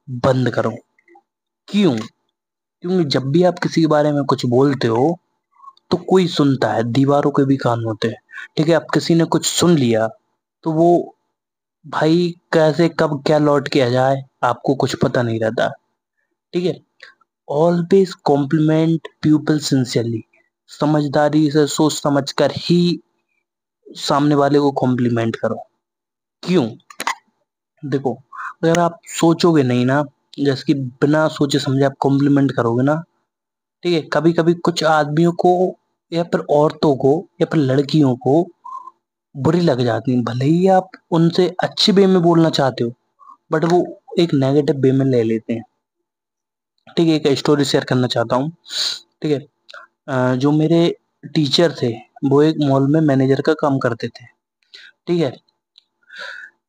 बंद करो। क्यों? क्योंकि जब भी आप किसी के बारे में कुछ बोलते हो तो कोई सुनता है, दीवारों के भी कान होते हैं। ठीक है, अब किसी ने कुछ सुन लिया तो वो, भाई कैसे कब क्या लौट के आ जाए आपको कुछ पता नहीं रहता। ठीक है, ऑलवेज कॉम्प्लीमेंट पीपल सिंसियरली। समझदारी से सोच समझ कर ही सामने वाले को कॉम्प्लीमेंट करो। क्यों? देखो, अगर आप सोचोगे नहीं ना, जैसे कि बिना सोचे समझे आप कॉम्प्लीमेंट करोगे ना, ठीक है, कभी कभी कुछ आदमियों को या फिर औरतों को या फिर लड़कियों को बुरी लग जाती है, भले ही आप उनसे अच्छे वे में बोलना चाहते हो, बट वो एक नेगेटिव वे में ले लेते हैं। ठीक है, एक स्टोरी शेयर करना चाहता हूँ। ठीक है, जो मेरे टीचर थे वो एक मॉल में मैनेजर का काम करते थे। ठीक है,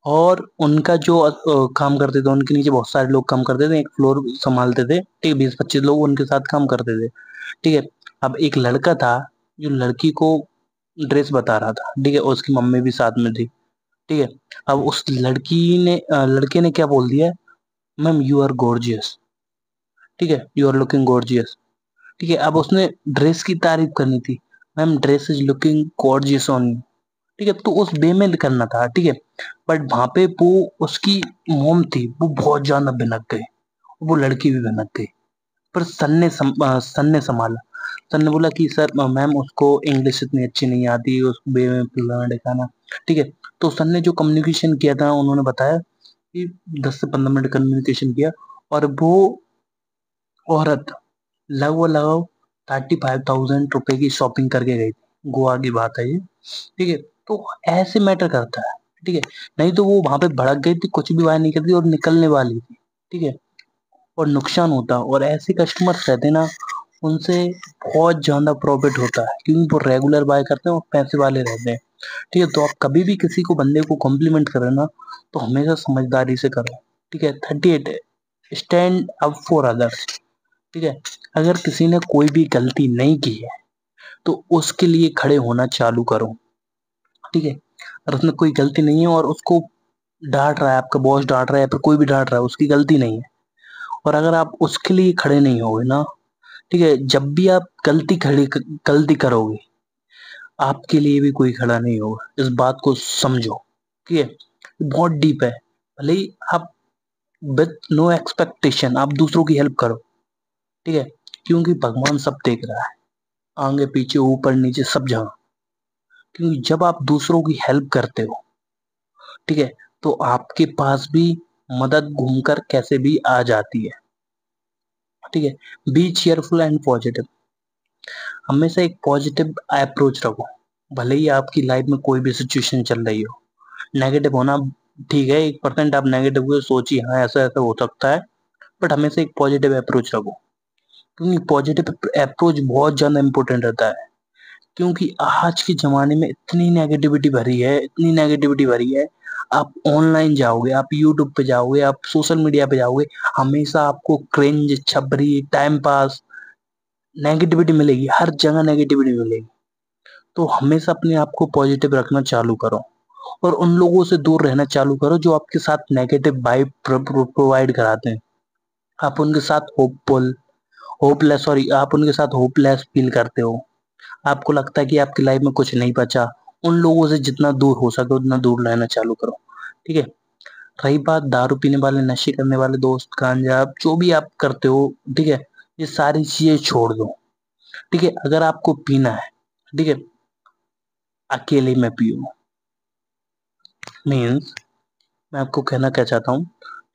और उनका जो काम करते थे, उनके नीचे बहुत सारे लोग काम करते थे, एक फ्लोर संभालते थे। ठीक है, 20-25 लोग उनके साथ काम करते थे। ठीक है, अब एक लड़का था जो लड़की को ड्रेस बता रहा था। ठीक है, और उसकी मम्मी भी साथ में थी। ठीक है, अब उस लड़के ने क्या बोल दिया, मैम यू आर गॉर्जियस। ठीक है, यू आर लुकिंग गॉर्जियस। ठीक है, अब उसने ड्रेस की तारीफ करनी थी, ma'am dress is looking gorgeous on you. ठीक है, तो उस वे में करना था। ठीक है, बट वहां पे वो, उसकी मोम थी, वो बहुत ज्यादा भनक गई, वो लड़की भी भनक गई। पर सन ने संभाला। सन ने बोला कि सर मैम उसको इंग्लिश इतनी अच्छी नहीं आती, उस वे में फलाना ढिकाना। ठीक है, तो सन ने जो कम्युनिकेशन किया था, उन्होंने बताया कि 10 से 15 मिनट कम्युनिकेशन किया, और वो औरत लगभग लगभग 35,000 रुपए की शॉपिंग करके गई थी। गोवा की बात है ये। ठीक है, तो ऐसे मैटर करता है। ठीक है, नहीं तो वो वहां पे भड़क गई थी, कुछ भी बात नहीं करती और निकलने वाली थी। ठीक है, और नुकसान होता, और ऐसे कस्टमर्स रहते ना, उनसे बहुत ज्यादा प्रॉफिट होता है, क्योंकि वो रेगुलर बाय करते हैं और पैसे वाले रहते हैं। ठीक है, तो आप कभी भी किसी को, बंदे को कॉम्प्लीमेंट करें ना, तो हमेशा समझदारी से करो। ठीक है, 38, स्टैंड अप फॉर अदर्स। ठीक है, अगर किसी ने कोई भी गलती नहीं की है तो उसके लिए खड़े होना चालू करो। ठीक है, और उसमें कोई गलती नहीं है और उसको डांट रहा है, आपका बॉस डांट रहा है या फिर कोई भी डांट रहा है, उसकी गलती नहीं है, और अगर आप उसके लिए खड़े नहीं होगे ना, ठीक है, जब भी आप गलती करोगे, आपके लिए भी कोई खड़ा नहीं होगा। इस बात को समझो। ठीक है, बहुत डीप है। भले ही आप विथ नो एक्सपेक्टेशन आप दूसरों की हेल्प करो। ठीक है, क्योंकि भगवान सब देख रहा है, आगे पीछे ऊपर नीचे सब जगह। क्योंकि जब आप दूसरों की हेल्प करते हो, ठीक है, तो आपके पास भी मदद घूमकर कैसे भी आ जाती है। ठीक है, बी चेयरफुल एंड पॉजिटिव। हमेशा एक पॉजिटिव अप्रोच रखो, भले ही आपकी लाइफ में कोई भी सिचुएशन चल रही हो। नेगेटिव होना ठीक है, 1% आप नेगेटिव हुए, सोचिए हाँ ऐसा ऐसा हो सकता है, बट हमेशा एक पॉजिटिव अप्रोच रखो। क्योंकि पॉजिटिव अप्रोच बहुत ज्यादा इंपॉर्टेंट रहता है। क्योंकि आज के जमाने में इतनी नेगेटिविटी भरी है, इतनी नेगेटिविटी भरी है। आप ऑनलाइन जाओगे, आप यूट्यूब पे जाओगे, आप सोशल मीडिया पे जाओगे, हमेशा आपको क्रिंज, छबरी, टाइम पास, नेगेटिविटी मिलेगी, हर जगह नेगेटिविटी मिलेगी। तो हमेशा अपने आप को पॉजिटिव रखना चालू करो, और उन लोगों से दूर रहना चालू करो जो आपके साथ नेगेटिव वाइब प्रोवाइड कराते हैं। आप उनके साथ होपलेस, सॉरी, आप उनके साथ होपलेस फील करते हो, आपको लगता है कि आपकी लाइफ में कुछ नहीं बचा, उन लोगों से जितना दूर हो सके उतना दूर रहना चालू करो। ठीक है, रही बात दारू पीने वाले, नशे करने वाले दोस्त, गांजा, जो भी आप करते हो, ठीक है, ये सारी चीजें छोड़ दो। ठीक है, अगर आपको पीना है, ठीक है, अकेले में पियो। मीन्स मैं आपको कहना क्या चाहता हूँ,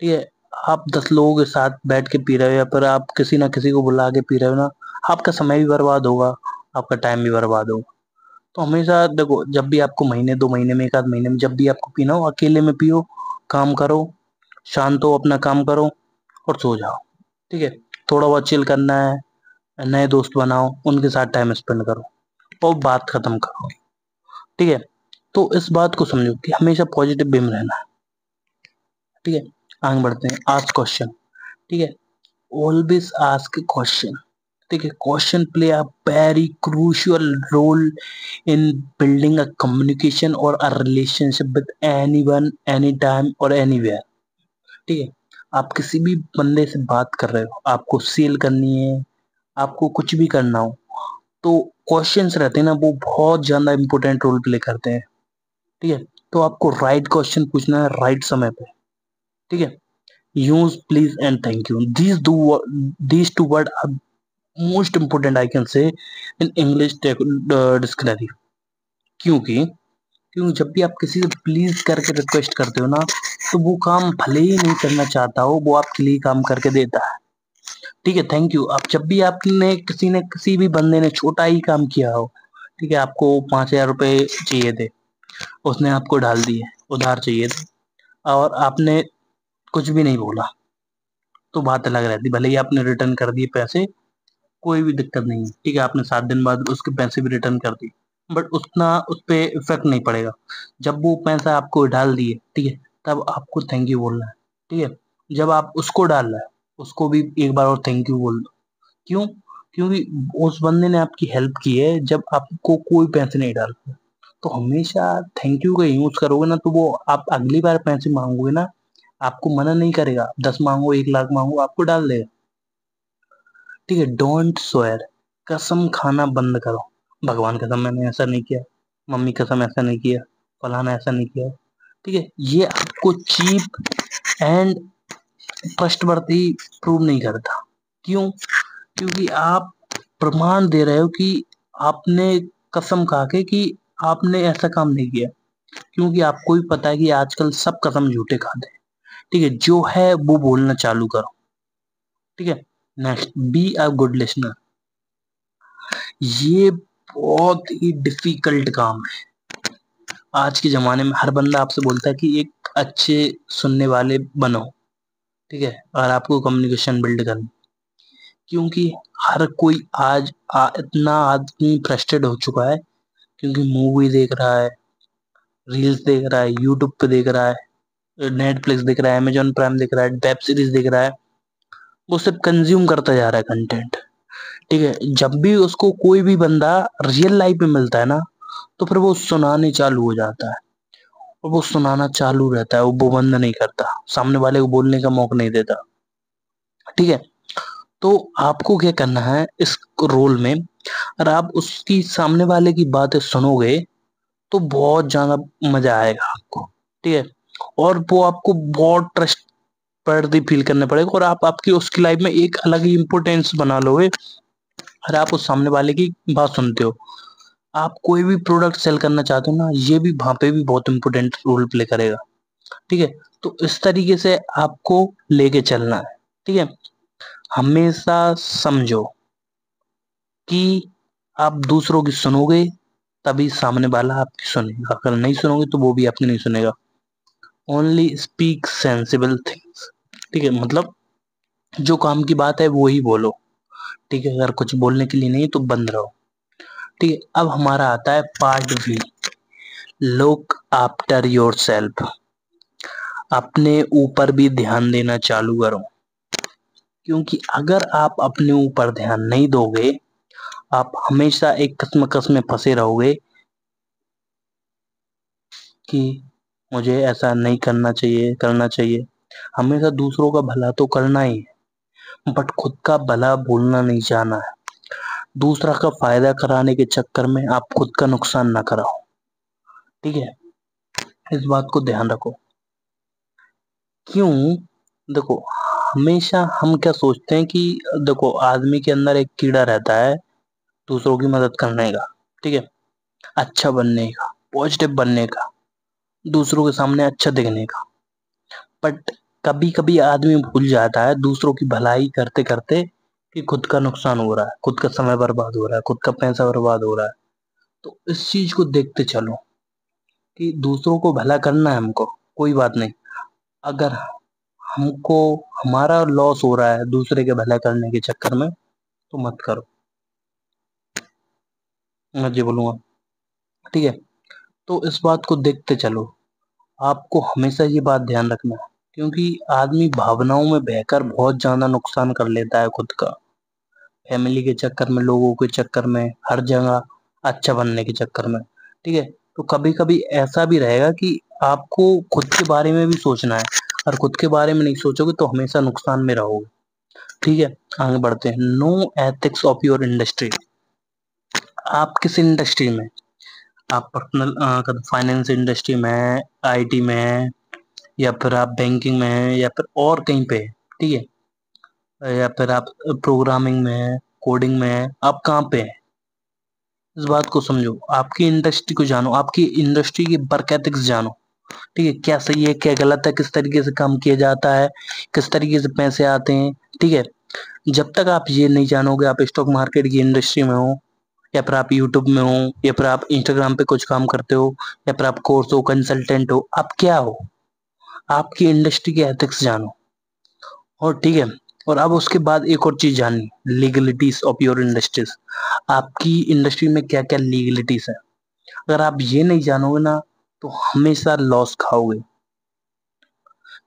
ठीक है, आप 10 लोगों के साथ बैठ के पी रहे हो या फिर आप किसी ना किसी को बुला के पी रहे हो ना, आपका समय भी बर्बाद होगा, आपका टाइम भी बर्बाद होगा। तो हमेशा देखो, जब भी आपको महीने 2 महीने में, 1 आध महीने में, जब भी आपको पीना हो, अकेले में पियो, काम करो, शांत हो, अपना काम करो और सो जाओ। ठीक है, थोड़ा बहुत चिल करना है, नए दोस्त बनाओ, उनके साथ टाइम स्पेंड करो और बात खत्म करो। ठीक है, तो इस बात को समझो कि हमेशा पॉजिटिव वे में रहना है। ठीक है, आगे बढ़ते हैं। Ask question. ठीक है, ऑलवेज आस्क क्वेश्चन। ठीक है, question play a very crucial role in building a communication or a relationship with anyone, anytime और anywhere। ठीक है, आप किसी भी बंदे से बात कर रहे हो, आपको सेल करनी है, आपको कुछ भी करना हो, तो क्वेश्चंस रहते हैं ना, वो बहुत ज्यादा इंपॉर्टेंट रोल प्ले करते हैं। ठीक है, तो आपको राइट क्वेश्चन पूछना है राइट समय पे। ठीक है, use please and thank you, these two words are most important I can say in English dictionary। क्योंकि क्योंकि जब भी आप किसी से प्लीज करके रिक्वेस्ट करते हो ना, तो वो काम भले ही नहीं करना चाहता हो, वो आपके लिए काम करके देता है। ठीक है, थैंक यू। आप जब भी आपने किसी ने, किसी भी बंदे ने छोटा ही काम किया हो, ठीक है, आपको 5,000 रुपए चाहिए थे, उसने आपको डाल दिए, उधार चाहिए थे, और आपने कुछ भी नहीं बोला, तो बात अलग रहती। भले ही आपने रिटर्न कर दिए पैसे, कोई भी दिक्कत नहीं है, ठीक है, आपने 7 दिन बाद उसके पैसे भी रिटर्न कर दिए, बट उतना उस पर इफेक्ट नहीं पड़ेगा। जब वो पैसा आपको डाल दिए, ठीक है, तब आपको थैंक यू बोलना है। ठीक है, जब आप उसको डाल रहे हैं, उसको भी एक बार और थैंक यू बोल दो। क्यों? क्योंकि उस बंदे ने आपकी हेल्प की है जब आपको कोई पैसे नहीं डाल। तो हमेशा थैंक यू का यूज करोगे ना, तो वो आप अगली बार पैसे मांगोगे ना, आपको मना नहीं करेगा, 10 मांगो, 1 लाख मांगो, आपको डाल देगा। ठीक है, डोंट स्वेयर, कसम खाना बंद करो। भगवान कसम मैंने ऐसा नहीं किया, मम्मी कसम ऐसा नहीं किया, फलाना ऐसा नहीं किया। ठीक है, ये आपको चीप एंड ट्रस्टवर्दी प्रूव नहीं करता। क्यों? क्योंकि आप प्रमाण दे रहे हो कि आपने कसम खा के कि आपने ऐसा काम नहीं किया। क्योंकि आपको भी पता है कि आजकल सब कसम झूठे खाते हैं। ठीक है, जो है वो बोलना चालू करो। ठीक है, next, be a good listener. ये बहुत ही डिफिकल्ट काम है। आज के जमाने में हर बंदा आपसे बोलता है कि एक अच्छे सुनने वाले बनो। ठीक है, और आपको कम्युनिकेशन बिल्ड करनी। क्योंकि हर कोई आज इतना आदमी फ्रस्ट्रेट हो चुका है, क्योंकि मूवी देख रहा है, रील्स देख रहा है, यूट्यूब पे देख रहा है, नेटफ्लिक्स देख रहा है, अमेजोन प्राइम देख रहा है, वेब सीरीज देख रहा है, वो सिर्फ कंज्यूम करता जा रहा है कंटेंट। ठीक है, जब भी उसको कोई भी बंदा रियल लाइफ में मिलता है ना, तो फिर वो सुनाने चालू हो जाता है, और वो सुनाना चालू रहता है, वो बंद नहीं करता, सामने वाले को बोलने का मौका नहीं देता। ठीक है, तो आपको क्या करना है इस रोल में, अगर आप उसकी सामने वाले की बातें सुनोगे, तो बहुत ज्यादा मजा आएगा आपको। ठीक है, और वो आपको बहुत ट्रस्ट वर्दी फील करने पड़ेगा, और आप आपकी उसकी लाइफ में एक अलग ही इंपोर्टेंस बना लोगे। अगर आप उस सामने वाले की बात सुनते हो, आप कोई भी प्रोडक्ट सेल करना चाहते हो ना, ये भी वहां पे भी बहुत इंपॉर्टेंट रोल प्ले करेगा। ठीक है, तो इस तरीके से आपको लेके चलना है। ठीक है, हमेशा समझो कि आप दूसरों की सुनोगे, तभी सामने वाला आपकी सुनेगा, अगर नहीं सुनोगे तो वो भी आपकी नहीं सुनेगा। Only speak sensible things. ठीक है, मतलब जो काम की बात है वो ही बोलो। ठीक है, अगर कुछ बोलने के लिए नहीं तो बंद रहो। ठीक है, अब हमारा आता है part B, look after yourself. अपने ऊपर भी ध्यान देना चालू करो। क्योंकि अगर आप अपने ऊपर ध्यान नहीं दोगे, आप हमेशा एक कश्मकश में फंसे रहोगे कि मुझे ऐसा नहीं करना चाहिए, करना चाहिए। हमेशा दूसरों का भला तो करना ही है, बट खुद का भला भूलना नहीं जाना है। दूसरा का फायदा कराने के चक्कर में आप खुद का नुकसान ना कराओ। ठीक है, इस बात को ध्यान रखो। क्यों? देखो, हमेशा हम क्या सोचते हैं कि देखो, आदमी के अंदर एक कीड़ा रहता है दूसरों की मदद करने का, ठीक है, अच्छा बनने का, पॉजिटिव बनने का, दूसरों के सामने अच्छा दिखने का। बट कभी कभी आदमी भूल जाता है दूसरों की भलाई करते करते कि खुद का नुकसान हो रहा है, खुद का समय बर्बाद हो रहा है, खुद का पैसा बर्बाद हो रहा है। तो इस चीज को देखते चलो कि दूसरों को भला करना है हमको, कोई बात नहीं। अगर हमको हमारा लॉस हो रहा है दूसरे के भला करने के चक्कर में, तो मत करो, मैं जी बोलूंगा, ठीक है। तो इस बात को देखते चलो, आपको हमेशा ये बात ध्यान रखना है, क्योंकि आदमी भावनाओं में बहकर बहुत ज्यादा नुकसान कर लेता है खुद का, फैमिली के चक्कर में, लोगों के चक्कर में, हर जगह अच्छा बनने के चक्कर में, ठीक है। तो कभी कभी ऐसा भी रहेगा कि आपको खुद के बारे में भी सोचना है, और खुद के बारे में नहीं सोचोगे तो हमेशा नुकसान में रहोगे, ठीक है। आगे बढ़ते हैं। Know ethics of your industry. आप किस इंडस्ट्री में, आप पर्सनल फाइनेंस इंडस्ट्री में, आईटी में है, या फिर आप बैंकिंग में है, या फिर और कहीं पे है, ठीक है, या फिर आप प्रोग्रामिंग में है, कोडिंग में है, आप कहाँ पे है, इस बात को समझो, आपकी इंडस्ट्री को जानो, आपकी इंडस्ट्री की वर्क एथिक्स जानो, ठीक है, क्या सही है क्या गलत है, किस तरीके से काम किया जाता है, किस तरीके से पैसे आते हैं, ठीक है। जब तक आप ये नहीं जानोगे, आप स्टॉक मार्केट की इंडस्ट्री में हो, या फिर आप यूट्यूब में हो, या फिर आप इंस्टाग्राम पे कुछ काम करते हो, या फिर आप कोर्स हो, कंसल्टेंट हो, आप क्या हो, आपकी इंडस्ट्री के एथिक्स जानो, और ठीक है। और अब उसके बाद एक और चीज जाननी, लीगलिटीज ऑफ योर इंडस्ट्रीज। आपकी इंडस्ट्री में क्या क्या लीगलिटीज है, अगर आप ये नहीं जानोगे ना, तो हमेशा लॉस खाओगे,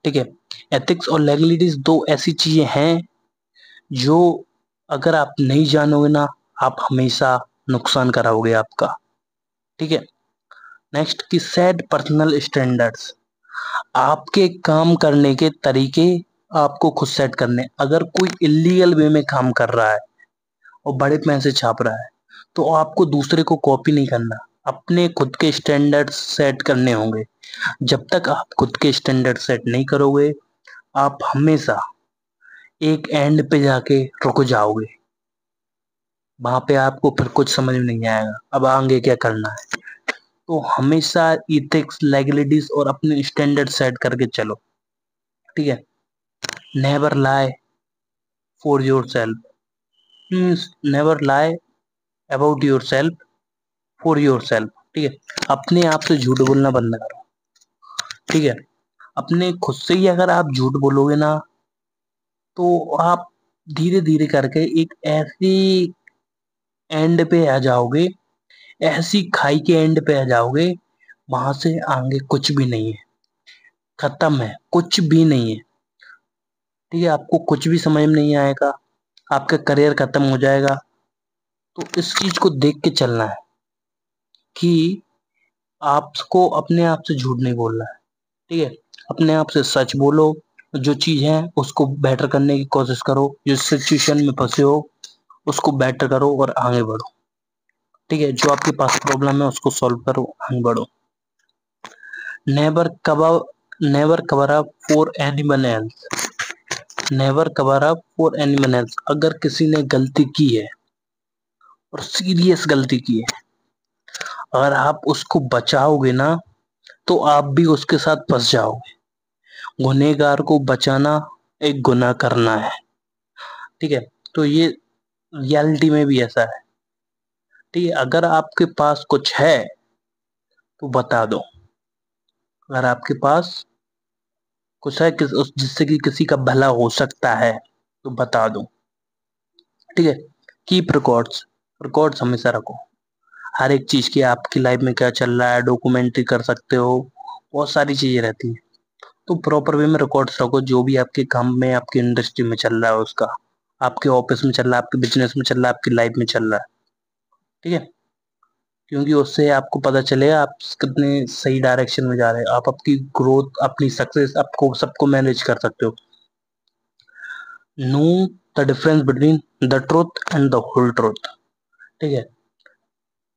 ठीक है। एथिक्स और लीगलिटीज दो ऐसी चीजें हैं जो अगर आप नहीं जानोगे ना, आप हमेशा नुकसान कराओगे आपका, ठीक है। नेक्स्ट की सेट पर्सनल स्टैंडर्ड्स। आपके काम करने के तरीके आपको खुद सेट करने। अगर कोई इलीगल वे में काम कर रहा है और बड़े पैसे छाप रहा है, तो आपको दूसरे को कॉपी नहीं करना, अपने खुद के स्टैंडर्ड सेट करने होंगे। जब तक आप खुद के स्टैंडर्ड सेट नहीं करोगे, आप हमेशा एक एंड पे जाके रुक जाओगे, वहां पे आपको फिर कुछ समझ में नहीं आएगा अब आगे क्या करना है। तो हमेशा इथिक्स, लेगलिटीज और अपने स्टैंडर्ड सेट करके चलो, ठीक है। Never lie for your self, means never lie about your self for your self, ठीक है। अपने आप से झूठ बोलना बंद करो, ठीक है। अपने खुद से ही अगर आप झूठ बोलोगे ना, तो आप धीरे धीरे करके एक ऐसी एंड पे आ जाओगे, ऐसी खाई के एंड पे आ जाओगे, वहां से आगे कुछ भी नहीं है, खत्म है, कुछ भी नहीं है, ठीक है। आपको कुछ भी समझ में नहीं आएगा, आपका करियर खत्म हो जाएगा। तो इस चीज को देख के चलना है कि आपको अपने आप से झूठ नहीं बोलना है, ठीक है। अपने आप से सच बोलो, जो चीज है उसको बेटर करने की कोशिश करो, जिस सिचुएशन में फंसे हो उसको बेटर करो और आगे बढ़ो, ठीक है। जो आपके पास प्रॉब्लम है उसको सॉल्व करो, आगे बढ़ो। Never cover never cover up for anyone else. Never cover up for anyone else. अगर किसी ने गलती की है और सीरियस गलती की है, अगर आप उसको बचाओगे ना, तो आप भी उसके साथ फंस जाओगे। गुनहगार को बचाना एक गुनाह करना है, ठीक है। तो ये रियलिटी में भी ऐसा है, ठीक है। अगर आपके पास कुछ है तो बता दो, अगर आपके पास कुछ है जिससे कि किसी का भला हो सकता है, तो बता दो, ठीक है। Keep records. रिकॉर्ड्स हमेशा रखो, हर एक चीज की, आपकी लाइफ में क्या चल रहा है, डॉक्यूमेंट्री कर सकते हो, बहुत सारी चीजें रहती हैं। तो प्रॉपर वे में रिकॉर्ड्स रखो, जो भी आपके काम में, आपकी इंडस्ट्री में चल रहा है उसका, आपके ऑफिस में चल रहा है, आपके बिजनेस में चल रहा है, आपकी लाइफ में चल रहा है, ठीक है। क्योंकि उससे आपको पता चलेगा आप कितने सही डायरेक्शन में जा रहे हैं, आप आपकी ग्रोथ, अपनी सक्सेस, आपको सबको मैनेज कर सकते हो। Know the difference between the truth and the whole truth, ठीक है।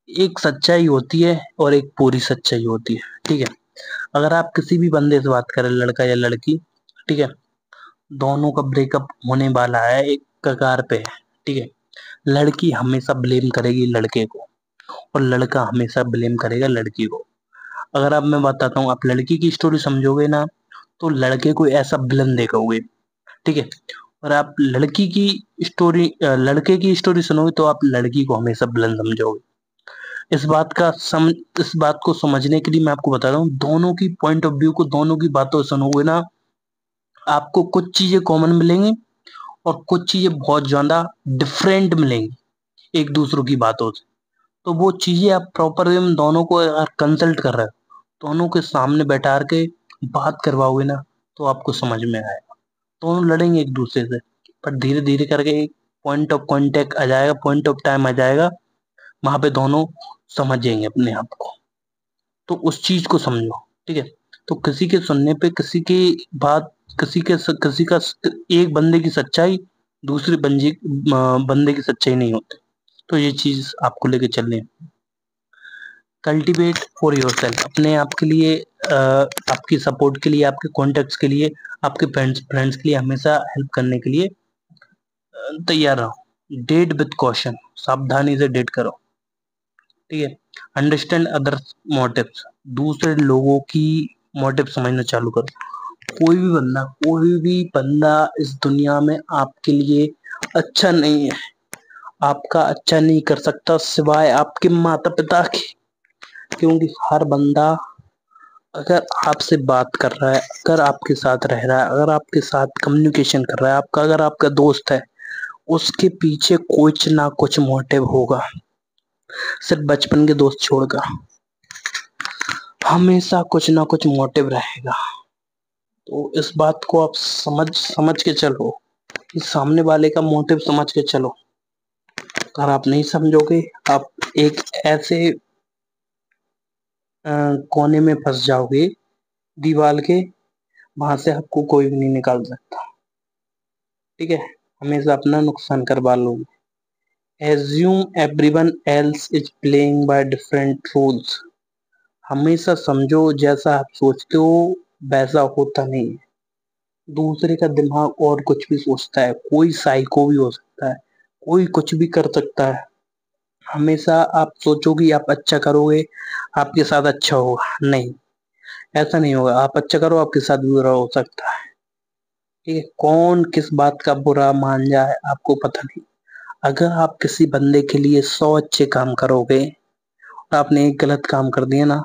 एक सच्चाई होती है और एक पूरी सच्चाई होती है, ठीक है। अगर आप किसी भी बंदे से बात करें, लड़का या लड़की, ठीक है, दोनों का ब्रेकअप होने वाला है, एक कगार पे है। ठीक है, लड़की हमेशा ब्लेम करेगी लड़के को और लड़का हमेशा ब्लेम करेगा लड़की को। अगर अब मैं बताता हूँ, आप लड़की की स्टोरी समझोगे ना तो लड़के को ऐसा विलन देखोगे। ठीक है, और आप लड़के की स्टोरी सुनोगे तो आप लड़की को हमेशा विलन समझोगे। इस बात को समझने के लिए मैं आपको बता रहा हूँ, दोनों की पॉइंट ऑफ व्यू को, दोनों की बातों सुनोगे ना, आपको कुछ चीजें कॉमन मिलेंगी और कुछ चीजें बहुत ज्यादा डिफरेंट मिलेंगी एक दूसरों की बातों से। तो वो चीजें आप प्रॉपर वे में दोनों को अगर कंसल्ट कर रहे हो, दोनों के सामने बैठा के बात करवाओगे ना, तो आपको समझ में आएगा। दोनों लड़ेंगे एक दूसरे से, पर धीरे धीरे करके एक पॉइंट ऑफ कांटेक्ट आ जाएगा, पॉइंट ऑफ टाइम आ जाएगा, वहां पे दोनों समझेंगे अपने आप को। तो उस चीज को समझो। ठीक है, तो किसी के सुनने पे, किसी की बात, किसी का एक बंदे की सच्चाई दूसरे बंदे की सच्चाई नहीं होती। तो ये चीज आपको लेके चलनी है। कल्टिवेट फॉर योर सेल्फ, अपने आप के लिए, आपकी सपोर्ट के लिए, आपके कॉन्टेक्ट्स के लिए, आपके फ्रेंड्स के लिए हमेशा हेल्प करने के लिए तैयार रहो। डेट विद कॉशन, सावधानी से डेट करो। ठीक है, अंडरस्टैंड अदर मोटिव्स, दूसरे लोगों की मोटिव समझना चालू करो। कोई भी बंदा इस दुनिया में आपके लिए अच्छा नहीं है, आपका अच्छा नहीं कर सकता सिवाय आपके माता पिता के। क्योंकि हर बंदा अगर आपसे बात कर रहा है, अगर आपके साथ रह रहा है, अगर आपके साथ कम्युनिकेशन कर रहा है, अगर आपका दोस्त है, उसके पीछे कुछ ना कुछ मोटिव होगा। सिर्फ बचपन के दोस्त छोड़कर हमेशा कुछ ना कुछ मोटिव रहेगा। तो इस बात को आप समझ समझ के चलो, कि सामने वाले का मोटिव समझ के चलो। अगर आप नहीं समझोगे, आप एक ऐसे कोने में फंस जाओगे दीवार के, वहां से आपको कोई भी नहीं निकाल सकता। ठीक है, हमेशा अपना नुकसान करवा लोगे। Assume everyone else is playing by different rules, हमेशा समझो जैसा आप सोचते हो वैसा होता नहीं है। दूसरे का दिमाग और कुछ भी सोचता है, कोई साइको भी हो सकता है, कोई कुछ भी कर सकता है। हमेशा आप सोचो कि आप अच्छा करोगे, आपके साथ अच्छा होगा, नहीं, ऐसा नहीं होगा। आप अच्छा करो, आपके साथ बुरा हो सकता है। ठीक है, कौन किस बात का बुरा मान जाए आपको पता नहीं। अगर आप किसी बंदे के लिए 100 अच्छे काम करोगे और आपने एक गलत काम कर दिया ना,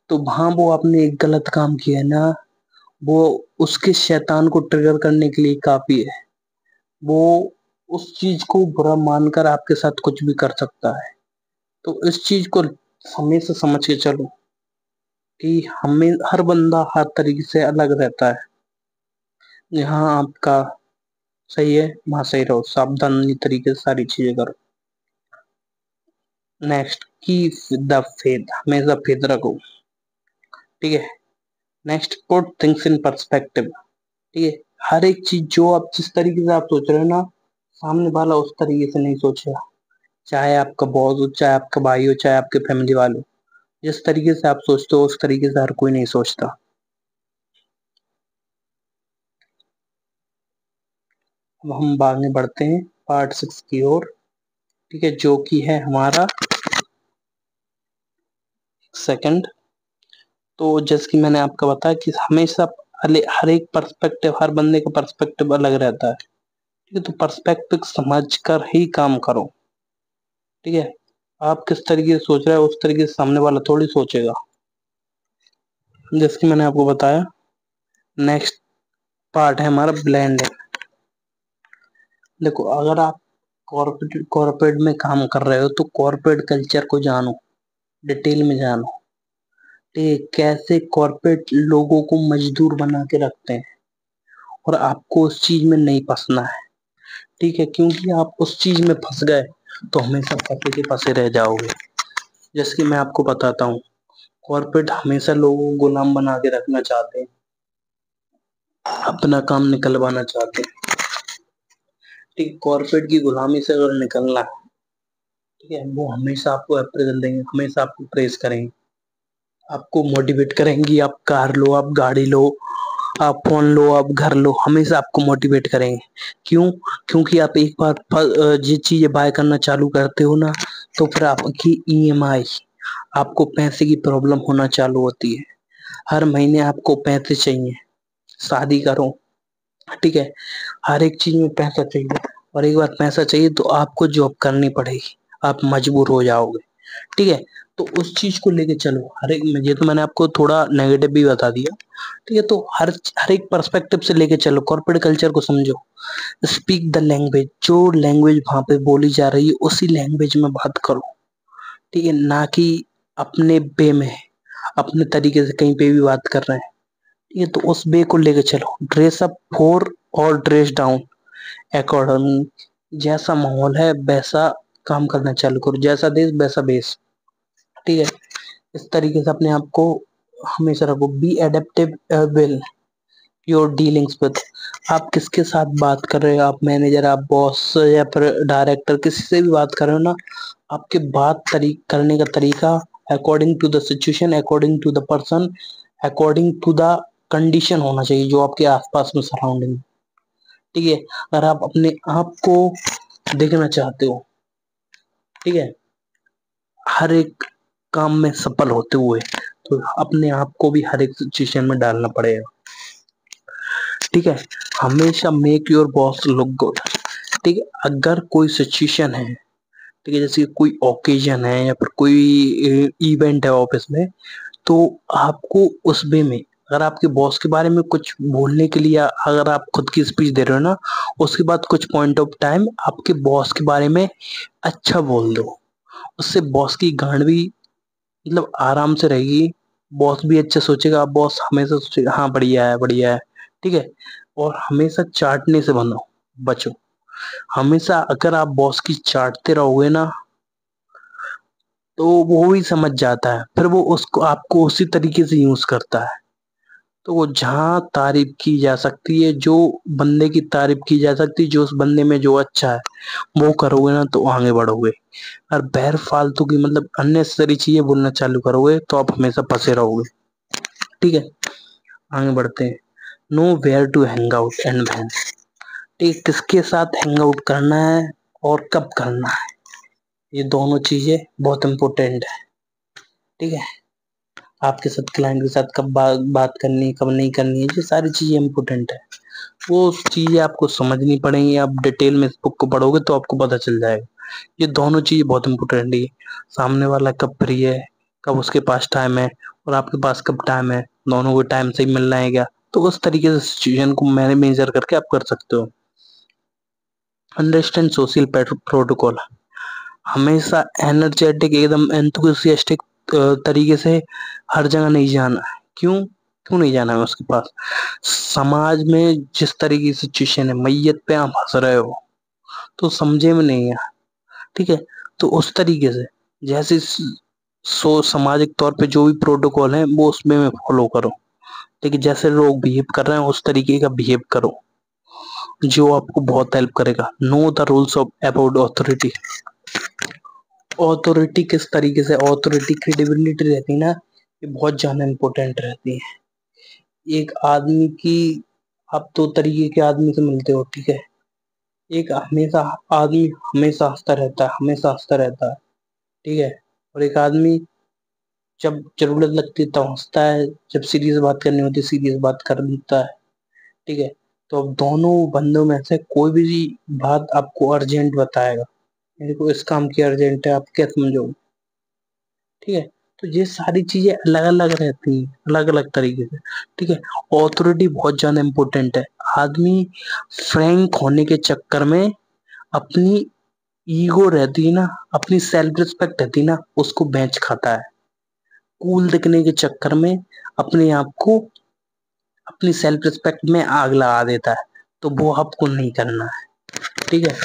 तो वहां वो आपने एक गलत काम किया है ना, वो उसके शैतान को ट्रिगर करने के लिए काफी है। वो उस चीज को बुरा मानकर आपके साथ कुछ भी कर सकता है। तो इस चीज को हमेशा समझ के चलो, कि हमें हर बंदा हर तरीके से अलग रहता है। यहाँ आपका सही है, वहां सही रहो, सावधानी तरीके से सारी चीजें करो। नेक्स्ट की द फेथ, हमेशा फेथ रखो। ठीक है, next put things in perspective. ठीक है, हर एक चीज जो आप जिस तरीके से आप सोच रहे हो ना, सामने वाला उस तरीके से नहीं सोचेगा। चाहे आपका बॉस हो, चाहे आपका भाई हो, चाहे आपके फैमिली वाले हो, जिस तरीके से आप सोचते हो उस तरीके से हर कोई नहीं सोचता। अब हम आगे बढ़ते हैं पार्ट 6 की ओर। ठीक है, जो कि है हमारा सेकंड। तो जैसे कि मैंने आपको बताया कि हमेशा हर एक पर्सपेक्टिव, हर बंदे का पर्सपेक्टिव अलग रहता है। ठीक है, तो पर्सपेक्टिव समझ कर ही काम करो। ठीक है, आप किस तरीके से सोच रहे हो उस तरीके से सामने वाला थोड़ी सोचेगा। जैसे कि मैंने आपको बताया, नेक्स्ट पार्ट है हमारा ब्लेंडिंग। देखो, अगर आप कॉर्पोरेट में काम कर रहे हो तो कॉर्पोरेट कल्चर को जानो, डिटेल में जानो। ठीक है, कैसे कॉर्पोरेट लोगों को मजदूर बना के रखते हैं, और आपको उस चीज में नहीं फंसना है। ठीक है, क्योंकि आप उस चीज में फंस गए तो हमेशा फंसे के फंसे रह जाओगे। जैसे कि मैं आपको बताता हूँ, कॉर्पोरेट हमेशा लोगों को गुलाम बना के रखना चाहते हैं, अपना काम निकलवाना चाहते हैं। ठीक, कॉर्पोरेट की गुलामी से अगर निकलना है, ठीक है, वो हमेशा आपको अप्रेजल देंगे, हमेशा आपको प्रेस करेंगे, आपको मोटिवेट करेंगी, आप कार लो, आप गाड़ी लो, आप फोन लो, आप घर लो, हमेशा आपको मोटिवेट करेंगे। क्यों? क्योंकि आप एक बार ये चीजें बाय करना चालू करते हो ना, तो फिर आपकी ईएमआई, आपको पैसे की प्रॉब्लम होना चालू होती है। हर महीने आपको पैसे चाहिए, शादी करो, ठीक है, हर एक चीज में पैसा चाहिए, और एक बार पैसा चाहिए तो आपको जॉब करनी पड़ेगी, आप मजबूर हो जाओगे, ठीक है। तो उस चीज को लेके चलो, हर एक, ये तो मैंने आपको थोड़ा नेगेटिव भी बता दिया, ठीक है। तो हर एक पर्सपेक्टिव से लेके चलो, कॉर्पोरेट कल्चर को समझो, स्पीक द लैंग्वेज, जो लैंग्वेज वहां पे बोली जा रही है उसी लैंग्वेज में बात करो, ठीक है, ना कि अपने वे में, अपने तरीके से कहीं पे भी बात कर रहे हैं, ठीक है। तो उस वे को लेके चलो, ड्रेस अप फॉर और ड्रेस डाउन अकॉर्डिंग, जैसा माहौल है वैसा काम करना चालू करो, जैसा देश वैसा बेस, ठीक है। इस तरीके से अपने आप को हमेशा रखो, be adaptive will your dealings with, आप किसके साथ बात कर रहे हो, आप मैनेजर, आप बॉस या फिर डायरेक्टर, किसी से भी बात कर रहे हो ना, आपके बात करने का तरीका according to the situation, according to the person, according to the condition होना चाहिए जो आपके आसपास में सराउंडिंग, ठीक है। अगर आप अपने आप को देखना चाहते हो, ठीक है, हर एक काम में सफल होते हुए, तो अपने आप को भी हर एक सिचुएशन में डालना पड़ेगा, ठीक है। हमेशा make your boss look good, ठीक है। अगर कोई सिचुएशन है, ठीक है, जैसे कोई ओकेजन है या फिर कोई इवेंट है ऑफिस में, तो आपको उस वे में, अगर आपके बॉस के बारे में कुछ बोलने के लिए, अगर आप खुद की स्पीच दे रहे हो ना, उसके बाद कुछ पॉइंट ऑफ टाइम आपके बॉस के बारे में अच्छा बोल दो, उससे बॉस की गांड भी मतलब आराम से रहेगी, बॉस भी अच्छे सोचेगा, बॉस हमेशा सोचेगा हाँ बढ़िया है, बढ़िया है, ठीक है। और हमेशा चाटने से बचो, हमेशा अगर आप बॉस की चाटते रहोगे ना, तो वो भी समझ जाता है, फिर वो उसको आपको उसी तरीके से यूज करता है। तो वो जहाँ तारीफ की जा सकती है, जो बंदे की तारीफ की जा सकती है, जो उस बंदे में जो अच्छा है वो करोगे ना, तो आगे बढ़ोगे। और बहर फालतू की मतलब अननेसेसरी चीजें बोलना चालू करोगे तो आप हमेशा फंसे रहोगे, ठीक है। आगे बढ़ते हैं, know where to hang out and when, ठीक है, किसके साथ हैंग आउट करना है और कब करना है, ये दोनों चीजें बहुत इंपॉर्टेंट है, ठीक है। आपके साथ क्लाइंट के साथ कब बात करनी है, कब नहीं करनी है, ये सारी चीजें इंपॉर्टेंट है, वो चीजें आपको समझनी पड़ेंगी, आप डिटेल में इस बुक को पढ़ोगे तो आपको पता चल जाएगा। ये दोनों चीजें बहुत इंपॉर्टेंट है, सामने वाला कब फ्री है, कब उसके पास टाइम है, और आपके पास कब टाइम है, दोनों को टाइम से ही मिलना है क्या, तो उस तरीके से सिचुएशन को मैंने मेजर करके आप कर सकते हो। अंडरस्टैंड सोशल प्रोटोकॉल, हमेशा एनर्जेटिक एकदम एंथुसियास्टिक तरीके से हर जगह नहीं जाना है। क्यों? क्यों नहीं जाना है उसके पास? समाज में जिस तरीके की सिचुएशन है, मैयत पे आप हंस रहे हो तो समझे में नहीं है, ठीक है। तो उस तरीके से जैसे सामाजिक तौर पे जो भी प्रोटोकॉल है वो उसमें में फॉलो करो, ठीक है। जैसे लोग बिहेव कर रहे हैं उस तरीके का बिहेव करो, जो आपको बहुत हेल्प करेगा। Know the rules of about authority, authority किस तरीके से, ऑथोरिटी क्रेडिबिलिटी रहती है ना, ये बहुत ज्यादा इंपॉर्टेंट रहती है। एक आदमी की, आप दो तरीके के आदमी से मिलते हो, ठीक है। एक हमेशा आदमी हमेशा हंसता रहता है, हमेशा हंसता रहता है, ठीक है। और एक आदमी जब जरूरत लगती है तब हंसता है, जब सीरियस बात करनी होती है सीरियस बात कर देता है, ठीक है। तो अब दोनों बंदों में से कोई भी बात आपको अर्जेंट बताएगा, मेरे को इस काम की अर्जेंट है, आप क्या समझोगे, ठीक है। तो ये सारी चीजें अलग अलग रहती हैं, अलग अलग तरीके से, ठीक है। ऑथोरिटी बहुत ज्यादा इंपॉर्टेंट है। आदमी फ्रैंक होने के चक्कर में अपनी ईगो रहती है ना, अपनी सेल्फ रिस्पेक्ट रहती है ना, उसको बेच खाता है। कूल दिखने के चक्कर में अपने आप को, अपनी सेल्फ रिस्पेक्ट में आग लगा देता है, तो वो आपको नहीं करना है, ठीक है।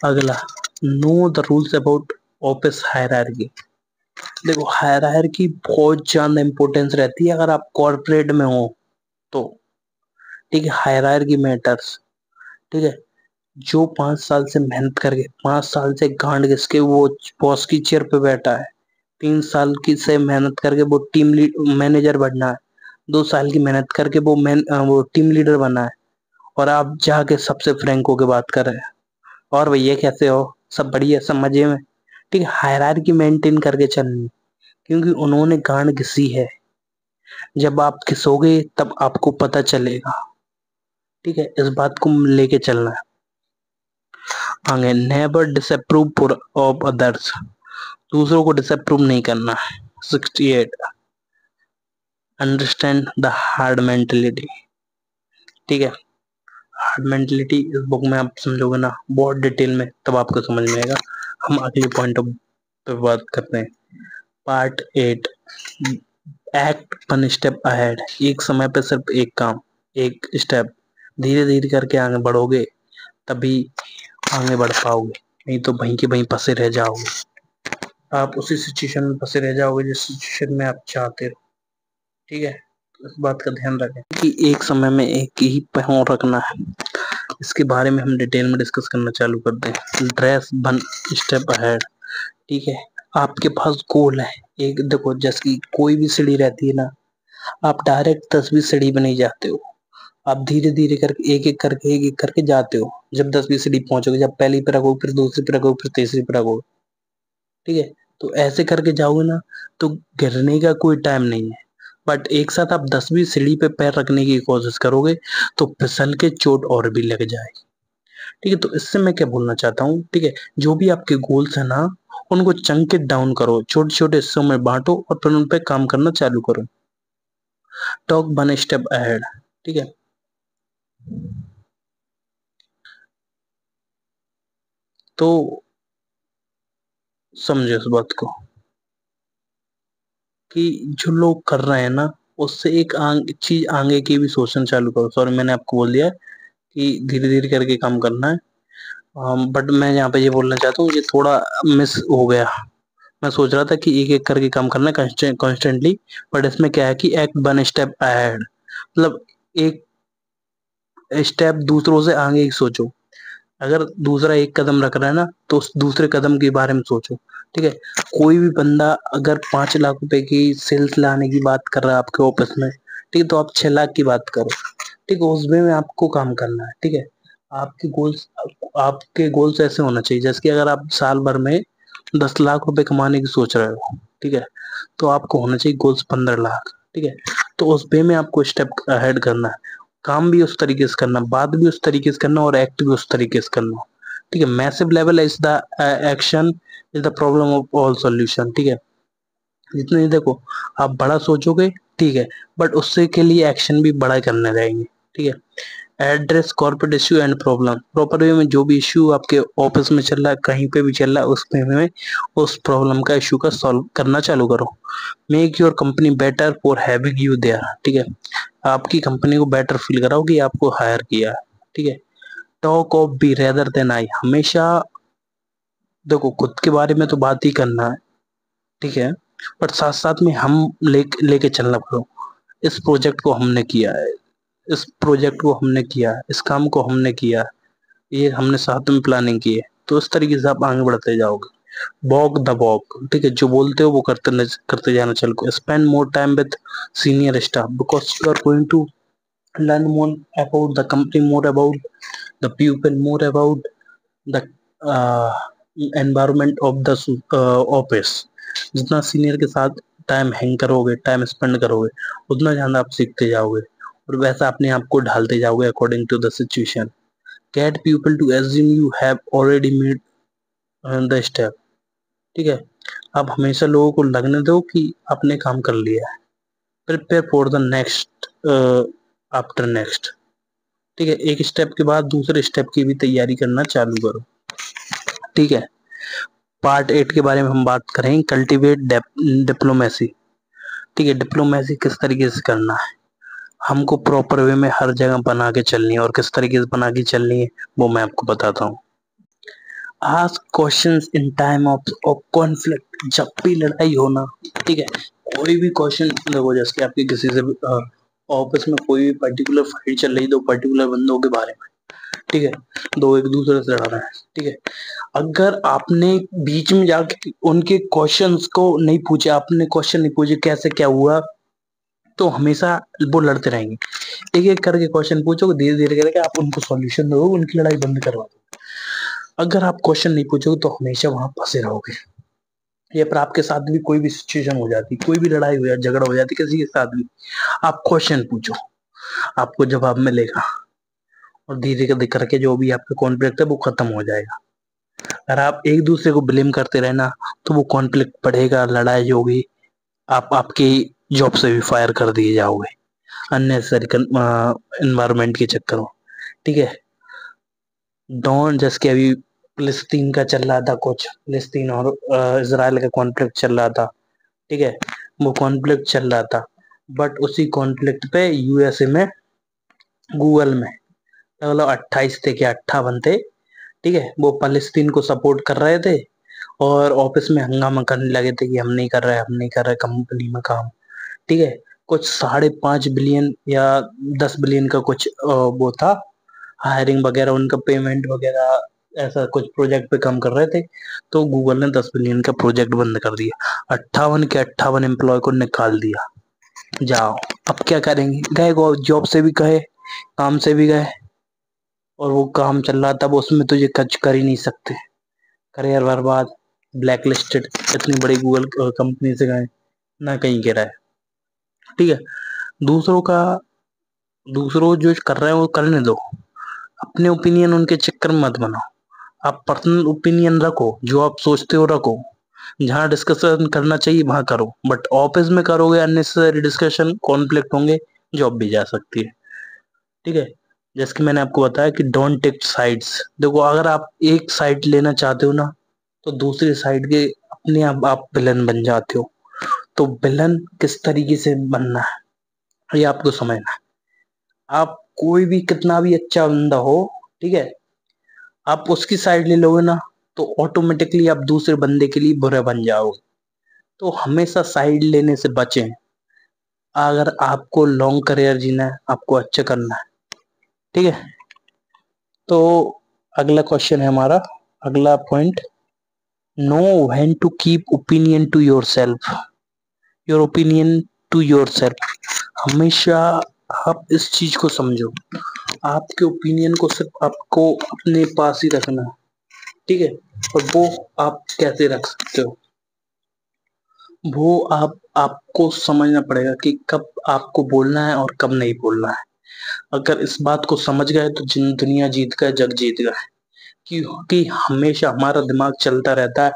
अगला, know the rules about office hierarchy, देखो हायरार्की बहुत ज्यादा इंपॉर्टेंस रहती है अगर आप कॉर्पोरेट में हो तो, ठीक है। हायरार्की मैटर्स, ठीक है। जो 5 साल से मेहनत करके, 5 साल से गांड घिस के वो बॉस की चेयर पे बैठा है, 3 साल की से मेहनत करके वो टीम लीड मैनेजर बनना है, 2 साल की मेहनत करके वो टीम लीडर बना है, और आप जाके सबसे फ्रैंक होके बात कर रहे हैं, और भैया कैसे हो, सब बढ़िया, सब मजे में। ठीक है, हायरार्की मेंटेन करके चलनी, क्योंकि उन्होंने गांड घिसी है। जब आप घिसोगे तब आपको पता चलेगा। ठीक है, इस बात को लेके चलना है आगे। नेवर डिसअप्रूव ऑफ अदर्स, दूसरों को डिसअप्रूव नहीं करना है। 68, अंडरस्टैंड द हार्ड मेंटेलिटी। ठीक है, हार्ड मेंटेलिटी इस बुक में आप समझोगे ना बहुत डिटेल में, तब आपको समझ में आएगा। हम अगले पॉइंट पे बात करते हैं। Part 8, act one step ahead. एक समय पे सिर्फ एक काम, एक स्टेप, धीरे धीरे करके आगे बढ़ोगे तभी आगे बढ़ पाओगे, नहीं तो वहीं के वहीं फंसे रह जाओगे। आप उसी सिचुएशन में फंसे रह जाओगे जिस सिचुएशन में आप चाहते हो। ठीक है, तो इस बात का ध्यान रखें कि एक समय में एक ही पैर रखना है। इसके बारे में हम डिटेल में डिस्कस करना चालू करते हैं। Dress one step ahead. ठीक है, आपके पास गोल है एक। देखो, जैसे कोई भी सीढ़ी रहती है ना, आप डायरेक्ट 10वीं सीढ़ी पे नहीं जाते हो, आप धीरे धीरे करके एक एक करके जाते हो। जब 10वीं सीढ़ी पहुंचोगे, जब पहली पे रखोगे, फिर दूसरी पे रखोगे, फिर तीसरी पे रखोगे। ठीक है, तो ऐसे करके जाओगे ना तो गिरने का कोई टाइम नहीं है। बट एक साथ आप 10वीं सीढ़ी पे पैर रखने की कोशिश करोगे तो फिसल के चोट और भी लग जाएगी। ठीक है, तो इससे मैं क्या बोलना चाहता हूँ, ठीक है, जो भी आपके गोल्स है ना, उनको चंक इट डाउन करो, छोटे छोटे हिस्सों में बांटो और फिर उन पे काम करना चालू करो। Talk one step ahead. ठीक है, तो समझो इस बात को कि जो लोग कर रहे हैं ना, उससे एक चीज आगे की भी सोचना चालू करो। सॉरी, मैंने आपको बोल दिया कि धीरे धीरे करके काम करना है। बट मैं यहाँ पे ये बोलना चाहता हूँ, ये थोड़ा मिस हो गया। मैं सोच रहा था कि एक एक करके काम करना है कॉन्स्टेंटली, बट इसमें क्या है कि एक वन स्टेप अहेड, मतलब एक स्टेप दूसरों से आगे ही सोचो। अगर दूसरा एक कदम रख रहा है ना, तो उस दूसरे कदम के बारे में सोचो। ठीक है, कोई भी बंदा अगर 5 लाख रुपए की सेल्स लाने की बात कर रहा है आपके ऑफिस में, ठीक है, तो आप 6 लाख की बात करो। ठीक है, उस वे में आपको काम करना है। ठीक है, आपके गोल्स ऐसे होना चाहिए, जैसे कि अगर आप साल भर में 10 लाख रुपए कमाने की सोच रहे हो, ठीक है, तो आपको होना चाहिए गोल्स 15 लाख। ठीक है, तो उस वे में आपको स्टेप अहेड करना है, काम भी उस तरीके से करना, बात भी उस तरीके से करना, और एक्ट भी उस तरीके से करना। ठीक है, massive level is the action is the problem of all solution. ठीक है, जितने देखो आप बड़ा सोचोगे, ठीक है, बट उससे के लिए एक्शन भी बड़ा करने रहेंगे। ठीक है, address corporate issue and problem, proper way में जो भी इश्यू आपके ऑफिस में चल रहा है, कहीं पे भी चल रहा है, उस वे में उस प्रॉब्लम का इश्यू का सॉल्व करना चालू करो। Make your company better for having you there. ठीक है, आपकी कंपनी को बेटर फील कराओ कि आपको हायर किया है। ठीक है, talk of we rather than I, हमेशा देखो खुद के बारे में तो बात ही करना है। ठीक है, पर साथ साथ में हम लेके चलना पड़ो। इस प्रोजेक्ट को हमने किया है, इस प्रोजेक्ट को हमने किया है, इस काम को हमने किया है, ये हमने साथ में प्लानिंग की है। तो इस तरीके से आप आगे बढ़ते जाओगे। Walk the walk. ठीक है, जो बोलते हो वो करते जाना चलो। Spend more time with senior staff because you are going to learn more about the company, more about the people, more about the uh, environment of the office। जितना सीनियर के साथ टाइम हैंग करोगे, time spend करोगे, उतना ज्यादा आप सीखते जाओगे, और वैसा अपने आप को ढालते जाओगे according to the situation. Get people to assume you have already made the step. ठीक है, आप हमेशा लोगों को लगने दो कि आपने काम कर लिया है। Prepare for the next after next. ठीक है, एक स्टेप के बाद दूसरे स्टेप की भी तैयारी करना चालू करो। ठीक है, पार्ट 8 के बारे में हम बात करें, कल्टीवेट डिप्लोमेसी। ठीक है, डिप्लोमेसी किस तरीके से करना है, हमको प्रॉपर वे में हर जगह बना के चलनी है, और किस तरीके से बना के चलनी है वो मैं आपको बताता हूँ। Ask questions in time of conflict, जब भी लड़ाई हो ना, ठीक है, कोई भी क्वेश्चन देखो, जैसे कि आपके किसी से ऑफिस में कोई भी पर्टिकुलर फाइट चल रही, दो पर्टिकुलर बंदों के बारे में, ठीक है, दो एक दूसरे से लड़ रहे हैं, ठीक है, अगर आपने बीच में जाके उनके क्वेश्चंस को नहीं पूछे, आपने क्वेश्चन नहीं पूछे कैसे क्या हुआ, तो हमेशा वो लड़ते रहेंगे। एक एक करके क्वेश्चन पूछोगे, धीरे धीरे करके आप उनको सॉल्यूशन दोगे, उनकी लड़ाई बंद करवा दोगे। अगर आप क्वेश्चन नहीं पूछोगे तो हमेशा वहां फंसे रहोगे। या फिर आपके साथ भी कोई भी सिचुएशन हो जाती, कोई भी लड़ाई हो जाती, झगड़ा हो जाती किसी के साथ भी, आप क्वेश्चन पूछो, आपको जवाब मिलेगा, और धीरे धीरे करके जो भी आपका कॉन्फ्लिक्ट है वो खत्म हो जाएगा। अगर आप एक दूसरे को ब्लेम करते रहना तो वो कॉन्फ्लिक्ट बढ़ेगा, लड़ाई होगी, आप आपकी जॉब से भी फायर कर दिए जाओगे अननेसेसरी एनवायरमेंट के चक्कर में। ठीक है, डॉन जैसे कि अभी फिलिस्तीन का चल रहा था, कुछ फिलिस्तीन और इसराइल का कॉन्फ्लिक्ट चल रहा था। ठीक है, वो कॉन्फ्लिक्ट चल रहा था, बट उसी कॉन्फ्लिक्ट पे यूएसए में, गूगल में मतलब 28 थे क्या 58 थे, ठीक है, वो फलस्तीन को सपोर्ट कर रहे थे, और ऑफिस में हंगामा करने लगे थे कि हम नहीं कर रहे, हम नहीं कर रहे कंपनी में काम। ठीक है, कुछ 5.5 बिलियन या 10 बिलियन का कुछ वो था, हायरिंग वगैरह, उनका पेमेंट वगैरह, ऐसा कुछ प्रोजेक्ट पे काम कर रहे थे। तो गूगल ने 10 बिलियन का प्रोजेक्ट बंद कर दिया, 58 के 58 एम्प्लॉय को निकाल दिया। जाओ, अब क्या करेंगे, गए जॉब से भी गए, काम से भी गए, और वो काम चल रहा था, वो उसमें तो ये कुछ कर ही नहीं सकते, करियर बर्बाद, ब्लैक लिस्टेड, इतनी बड़ी गूगल कंपनी से गए, ना कहीं गिरा है। ठीक है, दूसरों का, दूसरों जो कर रहे हैं वो करने दो, अपने ओपिनियन उनके चक्कर में मत बनाओ। आप पर्सनल ओपिनियन रखो, जो आप सोचते हो रखो, जहाँ डिस्कशन करना चाहिए वहां करो, बट ऑफिस में करोगे अननेसेसरी डिस्कशन, कॉन्फ्लिक्ट होंगे, जॉब भी जा सकती है। ठीक है, जैसे कि मैंने आपको बताया कि डोंट टेक साइड्स। देखो, अगर आप एक साइड लेना चाहते हो ना, तो दूसरी साइड के अपने आप विलन बन जाते हो। तो विलन किस तरीके से बनना है ये आपको समझना है। आप कोई भी कितना भी अच्छा बंदा हो, ठीक है, आप उसकी साइड ले लोगे ना, तो ऑटोमेटिकली आप दूसरे बंदे के लिए बुरे बन जाओगे। तो हमेशा साइड लेने से बचें। अगर आपको लॉन्ग करियर जीना है, आपको अच्छा करना है, ठीक है। तो अगला क्वेश्चन है हमारा, अगला point, know when to keep opinion to yourself, your opinion to yourself. हमेशा आप इस चीज को समझो, आपके ओपिनियन को सिर्फ आपको अपने पास ही रखना है, ठीक है। और वो आप कैसे रख सकते हो, वो आपको समझना पड़ेगा कि कब आपको बोलना है और कब नहीं बोलना है। अगर इस बात को समझ गए तो दुनिया जीत गए, जग जीत गए। क्योंकि हमेशा हमारा दिमाग चलता रहता है,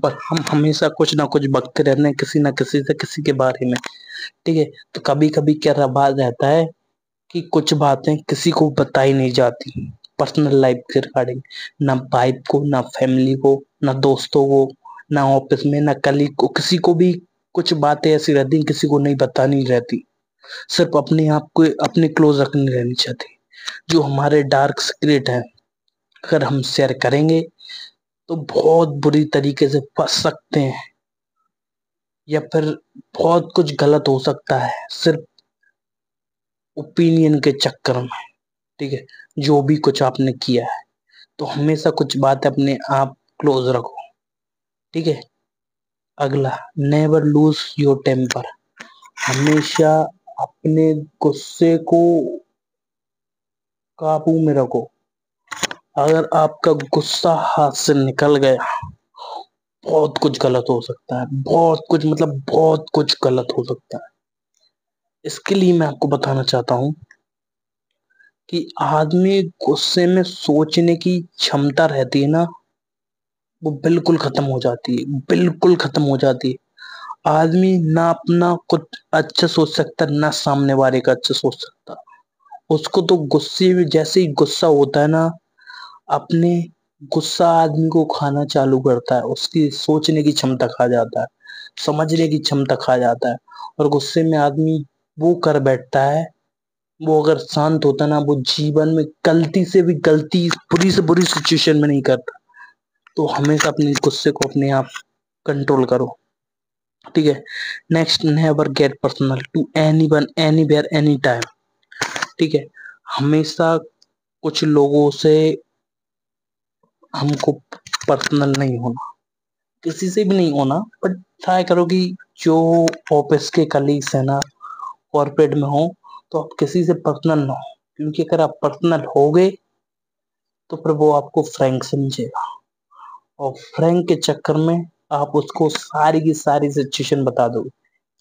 पर हम हमेशा कुछ ना कुछ बकते रहते हैं, किसी ना किसी से, किसी के बारे में। ठीक है, तो कभी कभी क्या रवाज रहता है कि कुछ बातें किसी को बताई नहीं जाती, पर्सनल लाइफ के रिगार्डिंग, ना वाइफ को, ना फैमिली को, ना दोस्तों को, ना ऑफिस में, ना कलीग को, किसी को भी। कुछ बातें ऐसी रहती किसी को नहीं बतानी रहती, सिर्फ अपने आप को अपने क्लोज रखनी रहनी चाहिए। जो हमारे डार्क सीक्रेट है, अगर हम शेयर करेंगे तो बहुत बुरी तरीके से फंस सकते हैं, या फिर बहुत कुछ गलत हो सकता है, सिर्फ ओपिनियन के चक्कर में। ठीक है, जो भी कुछ आपने किया है, तो हमेशा कुछ बात अपने आप क्लोज रखो। ठीक है, अगला, नेवर लूज योर टेम्पर। हमेशा अपने गुस्से को काबू में रखो। अगर आपका गुस्सा हाथ से निकल गया, बहुत कुछ गलत हो सकता है, बहुत कुछ, मतलब बहुत कुछ गलत हो सकता है। इसके लिए मैं आपको बताना चाहता हूं कि आदमी गुस्से में सोचने की क्षमता रहती है ना, वो बिल्कुल खत्म हो जाती है, बिल्कुल खत्म हो जाती है। आदमी ना अपना कुछ अच्छा सोच सकता, ना सामने वाले का अच्छा सोच सकता। उसको तो गुस्से में, जैसे ही गुस्सा होता है ना, अपने गुस्सा आदमी को खाना चालू करता है, उसकी सोचने की क्षमता खा जाता है, समझने की क्षमता खा जाता है। और गुस्से में आदमी वो कर बैठता है, वो अगर शांत होता ना, वो जीवन में गलती से भी गलती, बुरी से बुरी सिचुएशन में नहीं करता। तो हमेशा अपने गुस्से को अपने आप कंट्रोल करो। ठीक है, next, never get personal to anyone, anywhere, any time. ठीक है, हमेशा कुछ लोगों से हमको पर्सनल नहीं होना, किसी से भी नहीं होना, बट ट्राई करो कि जो ऑफिस के कलीग्स है ना, कॉर्पोरेट में हो तो आप किसी से पर्सनल ना हो, क्योंकि अगर आप पर्सनल हो गए तो फिर वो आपको फ्रैंक समझेगा, और फ्रैंक के चक्कर में आप उसको सारी की सारी सिचुएशन बता दोगे,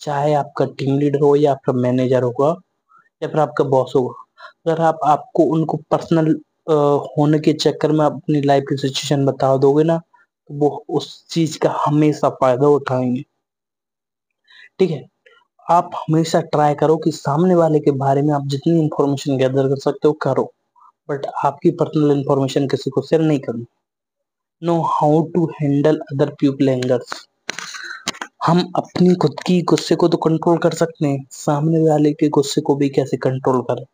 चाहे आपका टीम लीडर हो या आपका मैनेजर होगा या फिर आपका बॉस होगा। अगर आप आपको उनको पर्सनल होने के चक्कर में अपनी लाइफ की सिचुएशन बता दोगे ना, तो वो उस चीज का हमेशा फायदा उठाएंगे। ठीक है, आप हमेशा ट्राई करो कि सामने वाले के बारे में आप जितनी इंफॉर्मेशन गैदर कर सकते हो करो, बट आपकी पर्सनल इंफॉर्मेशन किसी को शेयर नहीं करनी। Know how to handle other people angers. हम अपनी खुद की गुस्से को तो कंट्रोल कर सकते हैं, सामने वाले के गुस्से को भी कैसे कंट्रोल करें,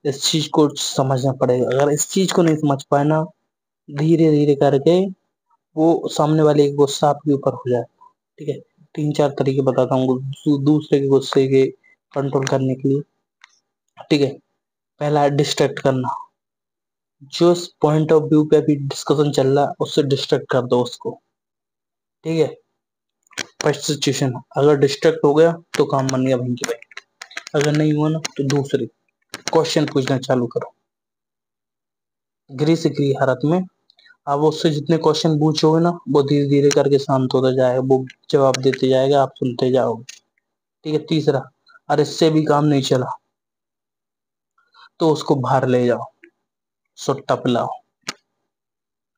इस चीज को समझना पड़ेगा। अगर इस चीज को नहीं समझ पाए ना, धीरे धीरे करके वो सामने वाले का गुस्सा आपके ऊपर हो जाए। ठीक है, 3-4 तरीके बताता हूँ दूसरे के गुस्से के कंट्रोल करने के लिए। ठीक है, पहला है डिस्ट्रैक्ट करना। जो इस पॉइंट ऑफ व्यू पे अभी डिस्कशन चल रहा है उससे डिस्ट्रैक्ट कर दो उसको। ठीक है, फर्स्ट सिचुएशन, अगर डिस्ट्रैक्ट हो गया तो काम बन गया भाई की भाई। अगर नहीं हुआ ना तो दूसरी क्वेश्चन पूछना चालू करो, गिरी से गिरी हालत में। आप उससे जितने क्वेश्चन पूछोगे ना वो धीरे धीरे करके शांत होता जाएगा, वो जवाब देते जाएगा, आप सुनते जाओगे। ठीक है, तीसरा, अरे इससे भी काम नहीं चला तो उसको बाहर ले जाओ, सुट्टा पिलाओ,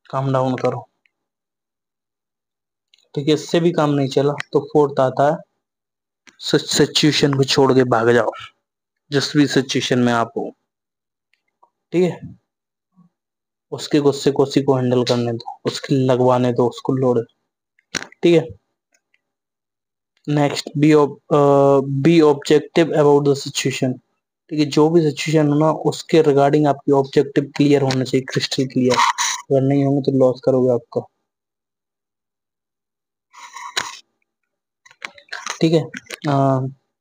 काम डाउन करो। ठीक है, इससे भी काम नहीं चला तो फोर्थ आता है, सिचुएशन को छोड़ के भाग जाओ, जिस भी सिचुएशन में आप हो। ठीक है, उसके गुस्से को उसी को हैंडल करने दो, उसके लगवाने दो उसको लोड। ठीक है, next, B objective about the situation. ठीक है, जो भी सिचुएशन हो ना उसके रिगार्डिंग आपकी ऑब्जेक्टिव क्लियर होना चाहिए, क्रिस्टल क्लियर। अगर नहीं होंगे तो लॉस करोगे आपका। ठीक है,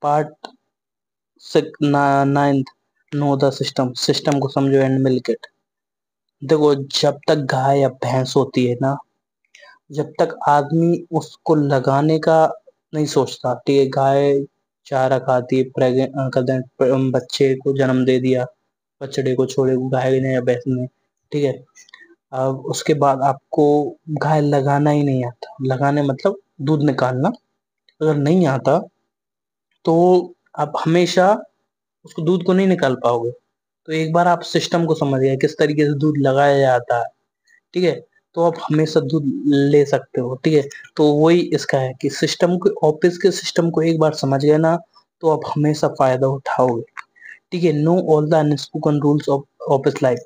part ninth, know the system. System को समझो एंड मिल्क इट। देखो, जब तक गाय या भैंस होती है ना, जब तक आदमी उसको लगाने का नहीं सोचता। ठीक है, गाय चारा खाती है, प्रेग्नेंट बच्चे को जन्म दे दिया, बछड़े को छोड़े गाय ने या भैंस ने। ठीक है, अब उसके बाद आपको गाय लगाना ही नहीं आता, लगाने मतलब दूध निकालना अगर नहीं आता तो आप हमेशा उसको दूध को नहीं निकाल पाओगे। तो एक बार आप सिस्टम को समझ गए किस तरीके से दूध लगाया जाता है, ठीक है, तो आप हमेशा दूध ले सकते हो। ठीक है, तो वही इसका है कि सिस्टम को, ऑफिस के सिस्टम को एक बार समझ गए ना तो आप हमेशा फायदा उठाओगे। ठीक है, know all the unspoken rules of office life.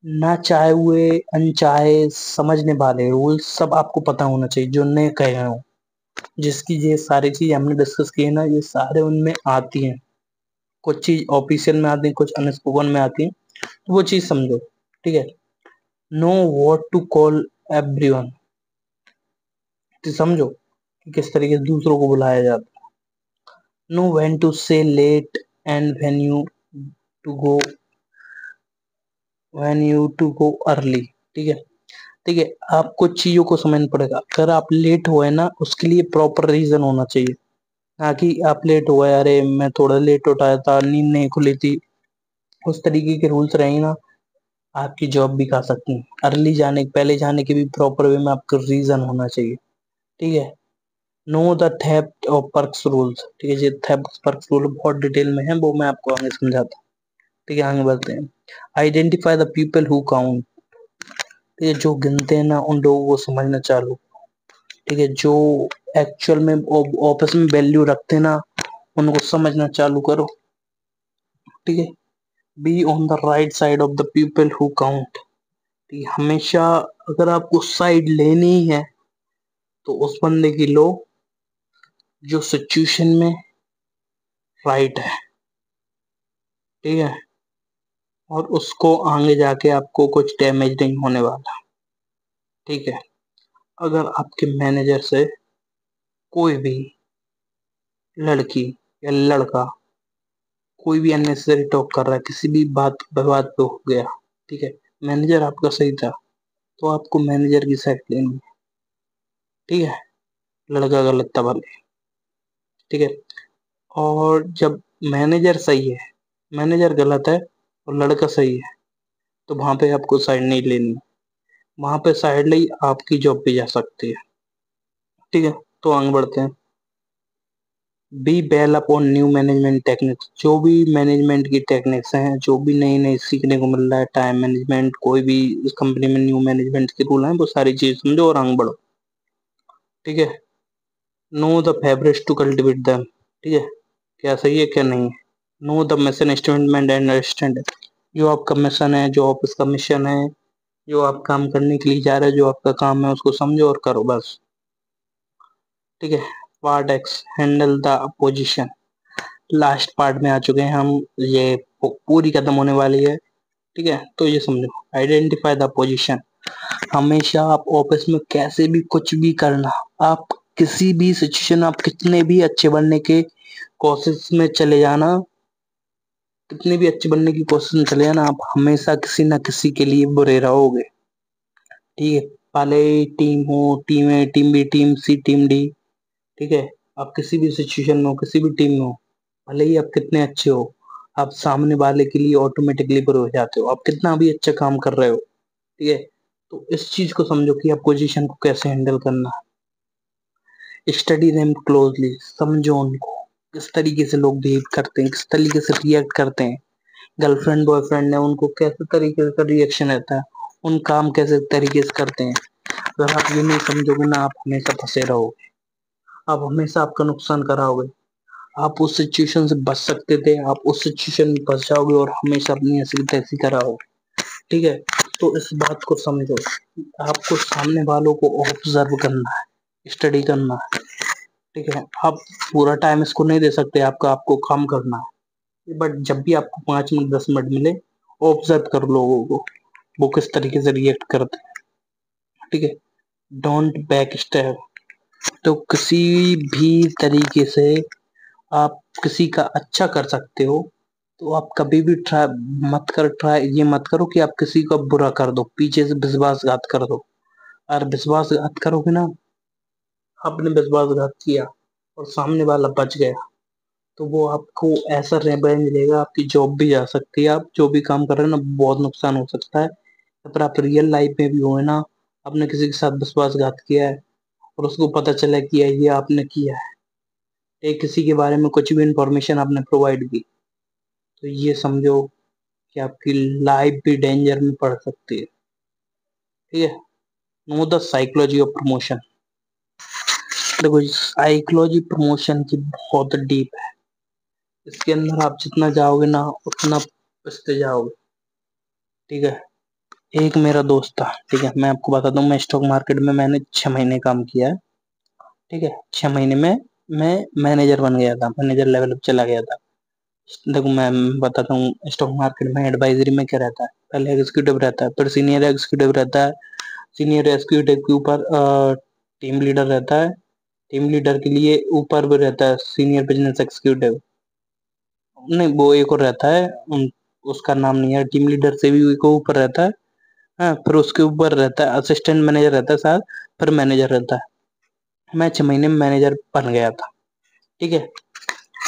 ना चाहे हुए अनचाहे समझने वाले रूल्स सब आपको पता होना चाहिए जो नए कहे गए हो। जिसकी ये सारी चीज हमने डिस्कस की है ना, ये सारे उनमें आती हैं। कुछ चीज ऑफिशियल में आती है, कुछ अनस्पोकन में आती है, तो वो चीज समझो। ठीक है, know what to call everyone. तो समझो कि किस तरीके से दूसरों को बुलाया जाता है। Know when to stay late and when you to go early. ठीक है, ठीक है, आपको चीजों को समझना पड़ेगा। अगर आप लेट हुए ना उसके लिए प्रॉपर रीजन होना चाहिए, ना कि आप लेट हुए अरे मैं थोड़ा लेट उठाया था, नींद नहीं खुली थी, उस तरीके के रूल्स रहेंगे ना आपकी जॉब भी खा सकती है। अर्ली जाने, पहले जाने के भी प्रॉपर वे में आपका रीजन होना चाहिए। ठीक है, नो द थेफ्ट और पर्क्स रूल्स। ठीक है, ये थेफ्ट पर्क्स रूल बहुत डिटेल में है, वो मैं आपको आगे समझाता हूँ। ठीक है, आगे बढ़ते हैं। Identify the people who count. ठीक है, जो गिनते हैं ना उन लोगों को समझना चालू। ठीक है, जो एक्चुअल में ऑफिस में वैल्यू रखते हैं ना उनको समझना चालू करो। ठीक है, be on the right side of the people who count. हमेशा अगर आपको साइड लेनी है तो उस बंदे की लो जो सिचुएशन में राइट है। ठीक है, और उसको आगे जाके आपको कुछ डैमेज नहीं होने वाला। ठीक है, अगर आपके मैनेजर से कोई भी लड़की या लड़का कोई भी अननेसेसरी टॉक कर रहा है, किसी भी बात विवाद पे हो गया, ठीक है, मैनेजर आपका सही था तो आपको मैनेजर की साइड लेनी है। ठीक है, लड़का गलत था भले। ठीक है, और जब मैनेजर सही है, मैनेजर गलत है और लड़का सही है, तो वहां पे आपको साइड नहीं लेनी। वहां पे साइड ली, आपकी जॉब भी जा सकती है। ठीक है, तो आगे बढ़ते हैं। Be well upon new management techniques. जो भी मैनेजमेंट की टेक्निक्स हैं, जो भी नई नई सीखने को मिल रहा है, टाइम मैनेजमेंट, कोई भी इस कंपनी में न्यू मैनेजमेंट के रूल हैं, वो सारी चीज समझो और आगे बढ़ो। ठीक है। Know the favourites to cultivate them. ठीक है, क्या सही है क्या नहीं है। Know the mission statement and understand. जो आपका मिशन है, जो ऑफिस का मिशन है, जो आप काम करने के लिए जा रहे हो, जो आपका काम है, उसको समझो और करो बस। ठीक है। Part x, handle the opposition. Last part में आ चुके हैं हम। ये पूरी खत्म होने वाली है। ठीक है, तो ये समझो। Identify the position. हमेशा आप ऑफिस में कैसे भी कुछ भी करना, आप किसी भी सिचुएशन, आप कितने भी अच्छे बनने के कोशिश में चले जाना, कितने भी अच्छे बनने की कोशिश में चले जाना, आप हमेशा किसी ना किसी के लिए बुरे रहोगे। ठीक है, भले ही टीम हो, टीम ए, टीम बी, टीम सी, टीम डी। ठीक है, आप किसी भी सिचुएशन में हो, किसी भी टीम में हो, भले ही आप कितने अच्छे हो, आप सामने वाले के लिए ऑटोमेटिकली बुरे हो जाते हो, आप कितना भी अच्छा काम कर रहे हो। ठीक है, तो इस चीज को समझो कि आप पोजीशन को कैसे हैंडल करना है। Study them closely. समझो उनको, किस तरीके से लोग बिहेव करते हैं, किस तरीके से रिएक्ट करते हैं। गर्लफ्रेंड बॉयफ्रेंड है, उनको कैसे तरीके का रिएक्शन रहता है, उन काम कैसे तरीके से करते हैं। अगर आप ये नहीं समझोगे ना, आप हमेशा फंसे रहोगे, आप हमेशा आपका नुकसान कराओगे। आप उस सिचुएशन से बच सकते थे, आप उस सिचुएशन में फंस जाओगे और हमेशा अपनी ऐसी तैसी कराओगे। ठीक है, तो इस बात को समझो। आपको सामने वालों को ऑब्जर्व करना है, स्टडी करना है। ठीक है, आप पूरा टाइम इसको नहीं दे सकते, आपका आपको काम करना है, बट जब भी आपको 5 मिनट 10 मिनट मिले, ऑब्जर्व कर लोगों को, वो किस तरीके से रिएक्ट करते हैं। ठीक है, डोंट बैक स्टेप। तो किसी भी तरीके से आप किसी का अच्छा कर सकते हो, तो आप कभी भी ट्राई ये मत करो कि आप किसी का बुरा कर दो, पीछे से विश्वासघात कर दो। और विश्वासघात करोगे ना, आपने विश्वासघात किया और सामने वाला बच गया, तो वो आपको ऐसा रेवेंज लेगा, आपकी जॉब भी जा सकती है, आप जो भी काम कर रहे हैं ना, बहुत नुकसान हो सकता है। अगर आप रियल लाइफ में भी हो ना, आपने किसी के साथ विश्वासघात किया है और उसको पता चला कि ये आपने किया है, एक किसी के बारे में कुछ भी इंफॉर्मेशन आपने प्रोवाइड की, तो ये समझो कि आपकी लाइफ भी डेंजर में पड़ सकती है। ठीक है। Know the psychology of promotion. देखो, साइकोलॉजी प्रमोशन की बहुत डीप है। इसके अंदर आप जितना जाओगे ना, उतना पिसते जाओगे। ठीक है, एक मेरा दोस्त था। ठीक है, मैं आपको बताता हूँ, मैं स्टॉक मार्केट में मैंने 6 महीने काम किया है। ठीक है, 6 महीने में मैं मैनेजर बन गया था, मैनेजर लेवल पे चला गया था। देखो, मैं बताता हूँ, स्टॉक मार्केट में एडवाइजरी में क्या रहता है। पहले एग्जीक्यूटिव रहता है, फिर सीनियर एग्जीक्यूटिव रहता है। सीनियर एग्जीक्यूटिव के ऊपर टीम लीडर रहता है। टीम लीडर के लिए ऊपर भी रहता है सीनियर बिजनेस एग्जीक्यूटिव। नहीं, वो एक और रहता है, उसका नाम नहीं है, टीम लीडर से भी एक ऊपर रहता है। हाँ, फिर उसके ऊपर रहता है असिस्टेंट मैनेजर रहता है साथ, फिर मैनेजर रहता है। मैं 6 महीने में मैनेजर बन गया था। ठीक है,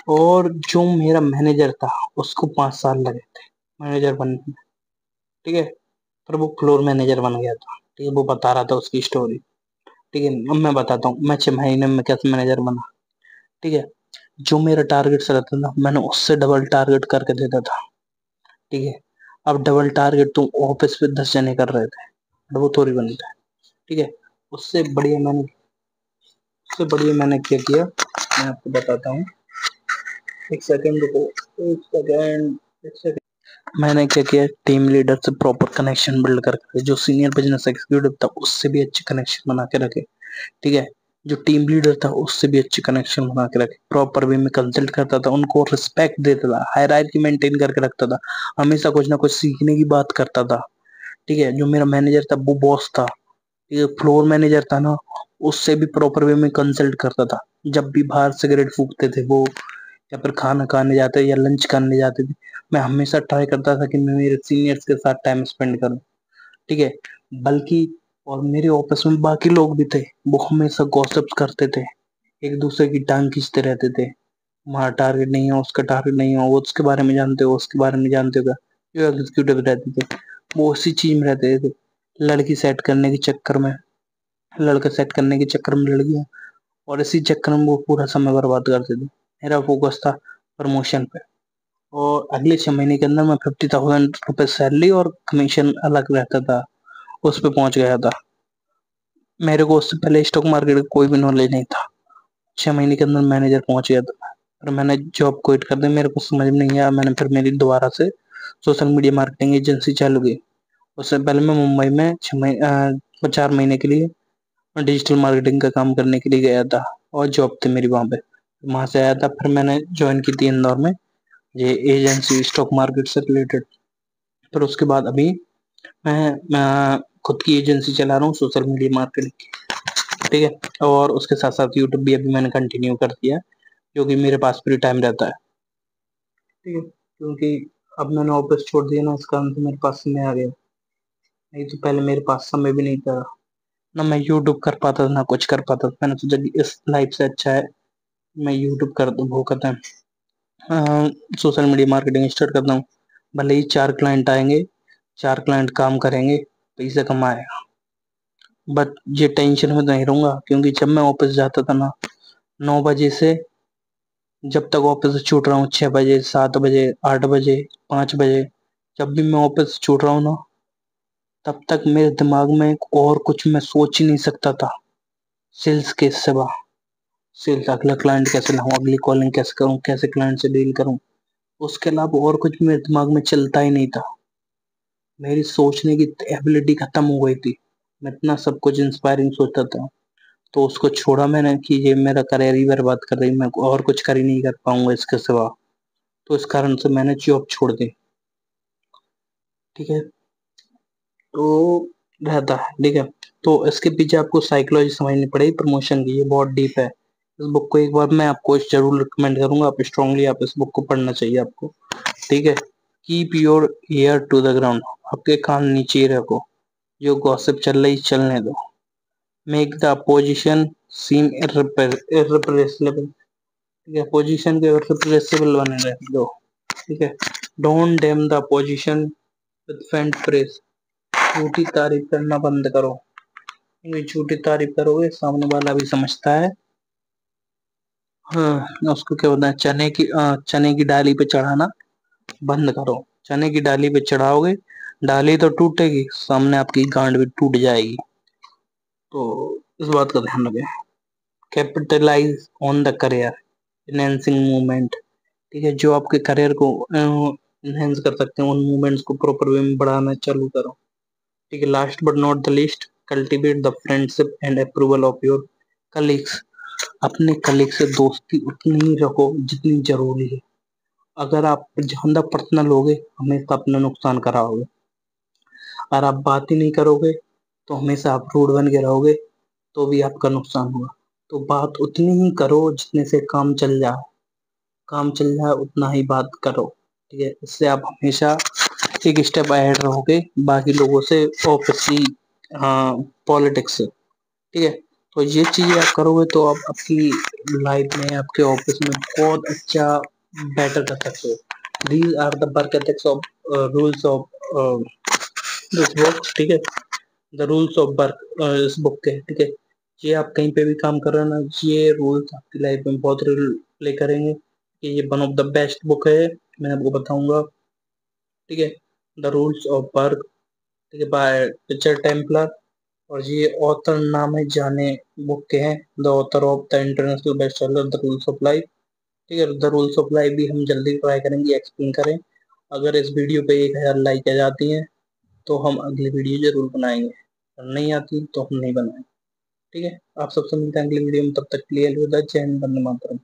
और जो मेरा मैनेजर था, उसको 5 साल लगे थे मैनेजर बनने में। ठीक है, पर वो फ्लोर मैनेजर बन गया था। ठीक है, वो बता रहा था उसकी स्टोरी। ठीक है, अब मैं बताता हूँ मैं 6 महीने में कैसे मैनेजर बना। ठीक है, जो मेरा टारगेट रहता था, मैंने उससे डबल टारगेट करके देता था। ठीक है, अब डबल टारगेट तुम ऑफिस पे 10 जने कर रहे थे, but वो थोड़ी बनता है। ठीक है, उससे बढ़िया मैंने उससे बढ़िया मैंने क्या किया, मैं आपको बताता हूँ। एक सेकंड रुको, एक सेकंड, एक सेकंड। मैंने क्या किया, टीम लीडर से प्रॉपर कनेक्शन बिल्ड करके, जो सीनियर बिजनेस एग्जीक्यूटिव था उससे भी अच्छे कनेक्शन बना के रखे। ठीक है, जो टीम लीडर था उससे भी अच्छे कनेक्शन बना के रखे, प्रॉपर वे में कंसल्ट करता था, उनको रिस्पेक्ट देता था, हायरार्की मेंटेन करके रखता था, हमेशा कुछ ना कुछ सीखने की बात करता था। ठीक है, जो मेरा मैनेजर था वो बॉस था। ठीक है, फ्लोर मैनेजर था ना, उससे भी प्रॉपर वे में कंसल्ट करता था। जब भी बाहर सिगरेट फूकते थे वो, या फिर खाना खाने जाते या लंच करने जाते थे, मैं हमेशा ट्राई करता था कि मैं मेरे सीनियर्स के साथ टाइम स्पेंड करूं। ठीक है, बल्कि और मेरे ऑफिस में बाकी लोग भी थे, वो हमेशा गॉसिप्स करते थे, एक दूसरे की टांग खींचते रहते थे। हमारा टारगेट नहीं है, उसका टारगेट नहीं है, वो उसके बारे में जानते हो, उसके बारे में जानते हो क्या। जो एग्जीक्यूटिव रहते थे वो उसी चीज में रहते थे, लड़की सेट करने के चक्कर में, लड़का सेट करने के चक्कर में लड़कियां, और इसी चक्कर में वो पूरा समय बर्बाद करते थे। मेरा फोकस था प्रमोशन पे, और अगले 6 महीने के अंदर मैं 50,000 रुपये सैलरी और कमीशन अलग रहता था, उस पे पहुंच गया था। मेरे को उससे पहले स्टॉक मार्केट का कोई भी नॉलेज नहीं था। 6 महीने के अंदर मैनेजर पहुंच गया था, पर मैंने जॉब क्विट कर दी, मेरे को समझ में नहीं आया। मैंने फिर मेरी दोबारा से सोशल मीडिया मार्केटिंग एजेंसी चालू की। उससे पहले मैं मुंबई में 4 महीने के लिए डिजिटल मार्केटिंग का काम करने के लिए गया था, और जॉब थी मेरी वहां पे। वहां से आया था, फिर मैंने ज्वाइन की थी इंदौर में ये एजेंसी स्टॉक मार्केट से रिलेटेड। फिर उसके बाद अभी मैं खुद की एजेंसी चला रहा हूँ सोशल मीडिया मार्केटिंग की, ठीक है। और उसके साथ साथ यूट्यूब भी अभी मैंने कंटिन्यू कर दिया, क्योंकि मेरे पास फ्री टाइम रहता है, ठीक है। क्योंकि अब मैंने ऑफिस छोड़ दिया ना, इस कारण से मेरे पास समय आ गया। नहीं तो पहले मेरे पास समय भी नहीं था, ना मैं यूट्यूब कर पाता था ना कुछ कर पाता था। मैंने सोचा कि इस लाइफ से अच्छा है मैं यूट्यूब कर दूं, वो करता है सोशल मीडिया मार्केटिंग स्टार्ट करता हूँ। भले ही 4 क्लाइंट आएंगे, 4 क्लाइंट काम करेंगे, पैसा कमाएगा, बट ये टेंशन में नहीं रहूंगा। क्योंकि जब मैं ऑफिस जाता था ना, 9 बजे से, जब तक ऑफिस से छूट रहा हूँ 6 बजे, 7 बजे, 8 बजे, 5 बजे, जब भी मैं ऑफिस से छूट रहा हूँ ना, तब तक मेरे दिमाग में और कुछ मैं सोच ही नहीं सकता था सेल्स के सिवा। सेल्स, अगला क्लाइंट कैसे लाऊं, अगली कॉलिंग कैसे करूं, कैसे क्लाइंट से डील करूं, उसके अलावा और कुछ मेरे दिमाग में चलता ही नहीं था। मेरी सोचने की एबिलिटी खत्म हो गई थी, मैं इतना सब कुछ इंस्पायरिंग सोचता था। तो उसको छोड़ा मैंने कि ये मेरा करियर ही बर्बाद कर रही, मैं और कुछ कर ही नहीं कर पाऊंगा इसके सिवा। तो इस कारण से मैंने जॉब छोड़ दी, ठीक है। तो रहता है, ठीक है। तो इसके पीछे आपको साइकोलॉजी समझनी पड़ेगी प्रमोशन की, ये बहुत डीप है। इस बुक को एक बार मैं आपको जरूर रिकमेंड करूंगा, आप स्ट्रांगली आप इस बुक को पढ़ना चाहिए आपको, ठीक है। Keep your ear to the ground, आपके कान नीचे ही रखो, जो गॉसिप चल रही चलने दो। Make the position seem irreplaceable, ठीक है, पोजीशन को रिप्लेसेबल बने रहने दो, ठीक है। Don't dam the position with फेंट प्रेस, झूठी तारीफ करना बंद करो, क्योंकि झूठी तारीफ करोगे सामने वाला भी समझता है। हाँ, उसको क्या बोलते हैं, चने की डाली पे चढ़ाना बंद करो। चने की डाली पे चढ़ाओगे, डाली तो टूटेगी, सामने आपकी गांड भी टूट जाएगी। तो इस बात का ध्यान रखें। Capitalise on the career enhancing movement, ठीक है। जो आपके करियर को इनहेंस कर सकते हैं, उन मूवमेंट्स को प्रॉपर वे में बढ़ाना चालू करो, ठीक है। Last but not the least, cultivate the friendship and approval of your colleagues, अपने कलीग से दोस्ती उतनी ही रखो जितनी जरूरी है। अगर आप ज्यादा पर्सनल होगे, हमेशा अपना नुकसान कराओगे। अगर आप बात ही नहीं करोगे, तो हमेशा आप रूड बन के रहोगे, तो भी आपका नुकसान होगा। तो बात उतनी ही करो जितने से काम चल जाए, काम चल जाए उतना ही बात करो, ठीक है। इससे आप हमेशा एक स्टेप अहेड रहोगे बाकी लोगों से, ऑफिस, हाँ, पॉलिटिक्स से, ठीक है। तो ये चीजें आप करोगे तो आप आपकी लाइफ में, आपके ऑफिस में बहुत अच्छा बेटर कर सकते हो। These are the work ethics of rules of this book, ठीक है। द रूल्स ऑफ वर्क इस बुक के, ठीक है। ये आप कहीं पे भी काम कर रहे हो ना, ये रूल्स आपकी लाइफ में बहुत रोल प्ले करेंगे, कि ये one of the best book है, मैं आपको बताऊंगा, ठीक है। द रूल्स ऑफ वर्क, ठीक है, बाय रिचर्ड टेम्पलर। और ये ऑथर नाम है जाने बुक के हैं, the author of the international best seller the rules of life, ठीक है। द रूल्स ऑफ लाइफ भी हम जल्दी ट्राई करेंगे एक्सप्लेन करें। अगर इस वीडियो पे 1,000 लाइक आ जाती हैं, तो हम अगली वीडियो जरूर बनाएंगे, और नहीं आती तो हम नहीं बनाएंगे, ठीक है। आप सबसे मिलते हैं अगली वीडियो में, तब तक के लिए अलविदा, जय हिंद, वंदे मातरम।